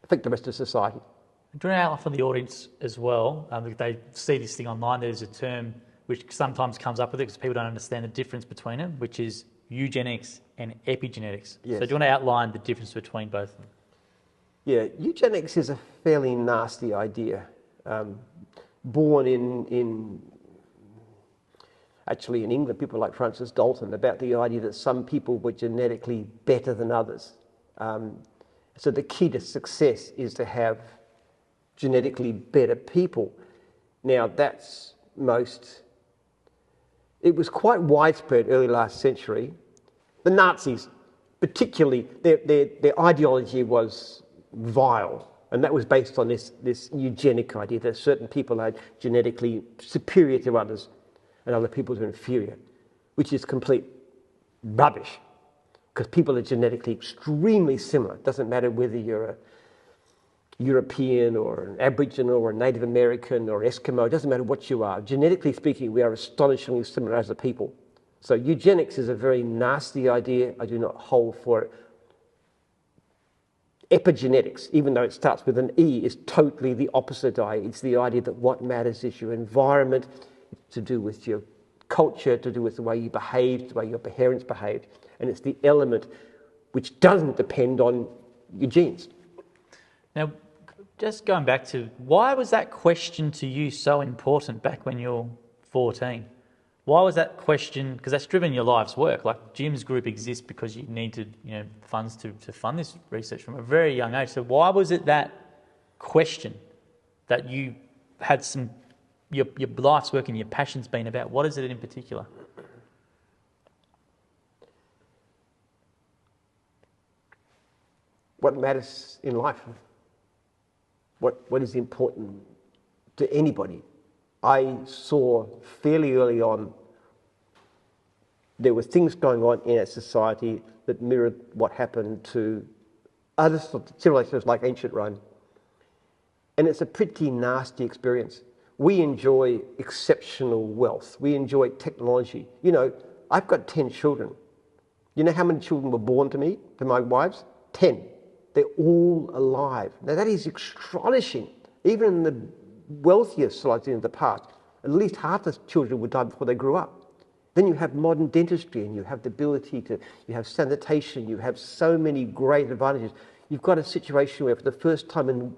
affect the rest of society. Do you want to outline for the audience as well? They see this thing online. There's a term which sometimes comes up with it because people don't understand the difference between them, which is eugenics and epigenetics. Yes. So do you want to outline the difference between both of them? Yeah, eugenics is a fairly nasty idea, born in England, people like Francis Dalton, about the idea that some people were genetically better than others. So the key to success is to have genetically better people. Now it was quite widespread early last century. The Nazis, particularly, their ideology was vile, and that was based on this eugenic idea that certain people are genetically superior to others and other people are inferior, which is complete rubbish, because people are genetically extremely similar. It doesn't matter whether you're a European or an Aboriginal or a Native American or Eskimo, it doesn't matter what you are. Genetically speaking, we are astonishingly similar as a people. So eugenics is a very nasty idea. I do not hold for it. Epigenetics, even though it starts with an E, is totally the opposite idea. It's the idea that what matters is your environment, to do with your culture, to do with the way you behave, the way your parents behaved, and it's the element which doesn't depend on your genes. Now, just going back to, why was that question to you so important back when you were 14? Why was that question, because that's driven your life's work, like Jim's group exists because you needed, funds to fund this research from a very young age. So why was it that question that you had your life's work and your passion's been about? What is it in particular? What matters in life? What is important to anybody? I saw fairly early on there were things going on in our society that mirrored what happened to other civilizations like ancient Rome. And it's a pretty nasty experience. We enjoy exceptional wealth. We enjoy technology. I've got 10 children. You know how many children were born to me, to my wives? 10. They're all alive. Now that is astonishing. Even in the wealthiest society in the past, at least half the children would die before they grew up. Then you have modern dentistry, and you have the ability you have sanitation, you have so many great advantages. You've got a situation where for the first time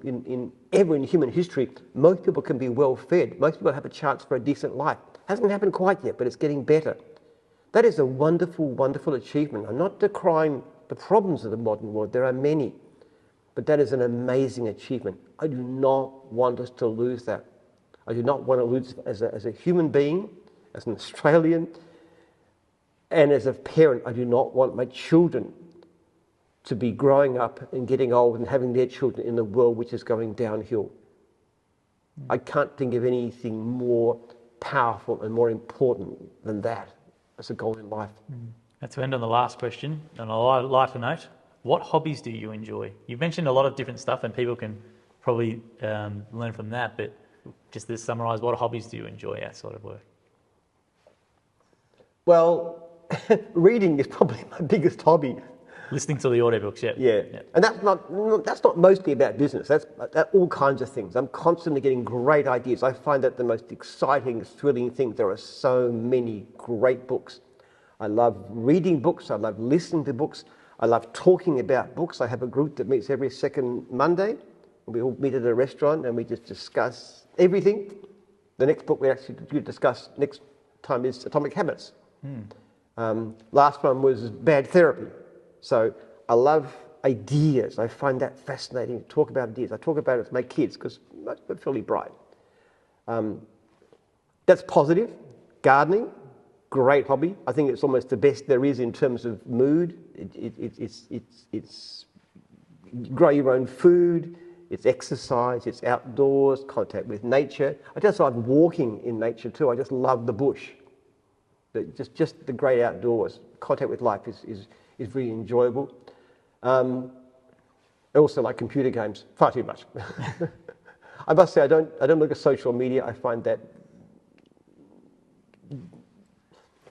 ever in human history, most people can be well fed. Most people have a chance for a decent life. Hasn't happened quite yet, but it's getting better. That is a wonderful, wonderful achievement. I'm not decrying the problems of the modern world. There are many. But that is an amazing achievement. I do not want us to lose that. I do not want to lose as a human being, as an Australian, and as a parent. I do not want my children to be growing up and getting old and having their children in a world which is going downhill. I can't think of anything more powerful and more important than that as a goal in life. And to end on the last question, on a lighter note, what hobbies do you enjoy? You've mentioned a lot of different stuff, and people can probably learn from that, but just to summarise, what hobbies do you enjoy outside of work? Well, reading is probably my biggest hobby. Listening to the audiobooks, yeah. Yeah. And that's not mostly about business. That's all kinds of things. I'm constantly getting great ideas. I find that the most exciting, thrilling thing. There are so many great books. I love reading books. I love listening to books. I love talking about books. I have a group that meets every second Monday. We all meet at a restaurant and we just discuss everything. The next book we actually discuss next time is Atomic Habits. Last one was Bad Therapy. So I love ideas. I find that fascinating to talk about ideas. I talk about it with my kids because they're fairly bright. That's positive. Gardening, great hobby. I think it's almost the best there is in terms of mood. It's grow your own food. It's exercise. It's outdoors. Contact with nature. I just love walking in nature too. I just love the bush. Just the great outdoors. Contact with life is really enjoyable. I also like computer games, far too much. I must say I don't look at social media. I find that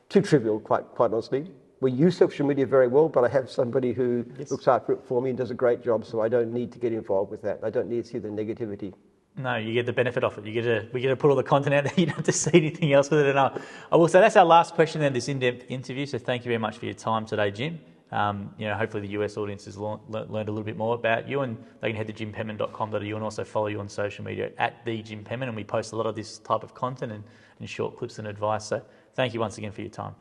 too trivial, quite honestly. We use social media very well, but I have somebody who looks after it for me and does a great job, so I don't need to get involved with that. I don't need to see the negativity. No, you get the benefit of it. We get to put all the content out there. You don't have to see anything else with it. And I will say that's our last question in this in-depth interview. So thank you very much for your time today, Jim. Hopefully the US audience has learned a little bit more about you, and they can head to jimpenman.com.au and also follow you on social media at the Jim Penman, and we post a lot of this type of content and short clips and advice. So thank you once again for your time.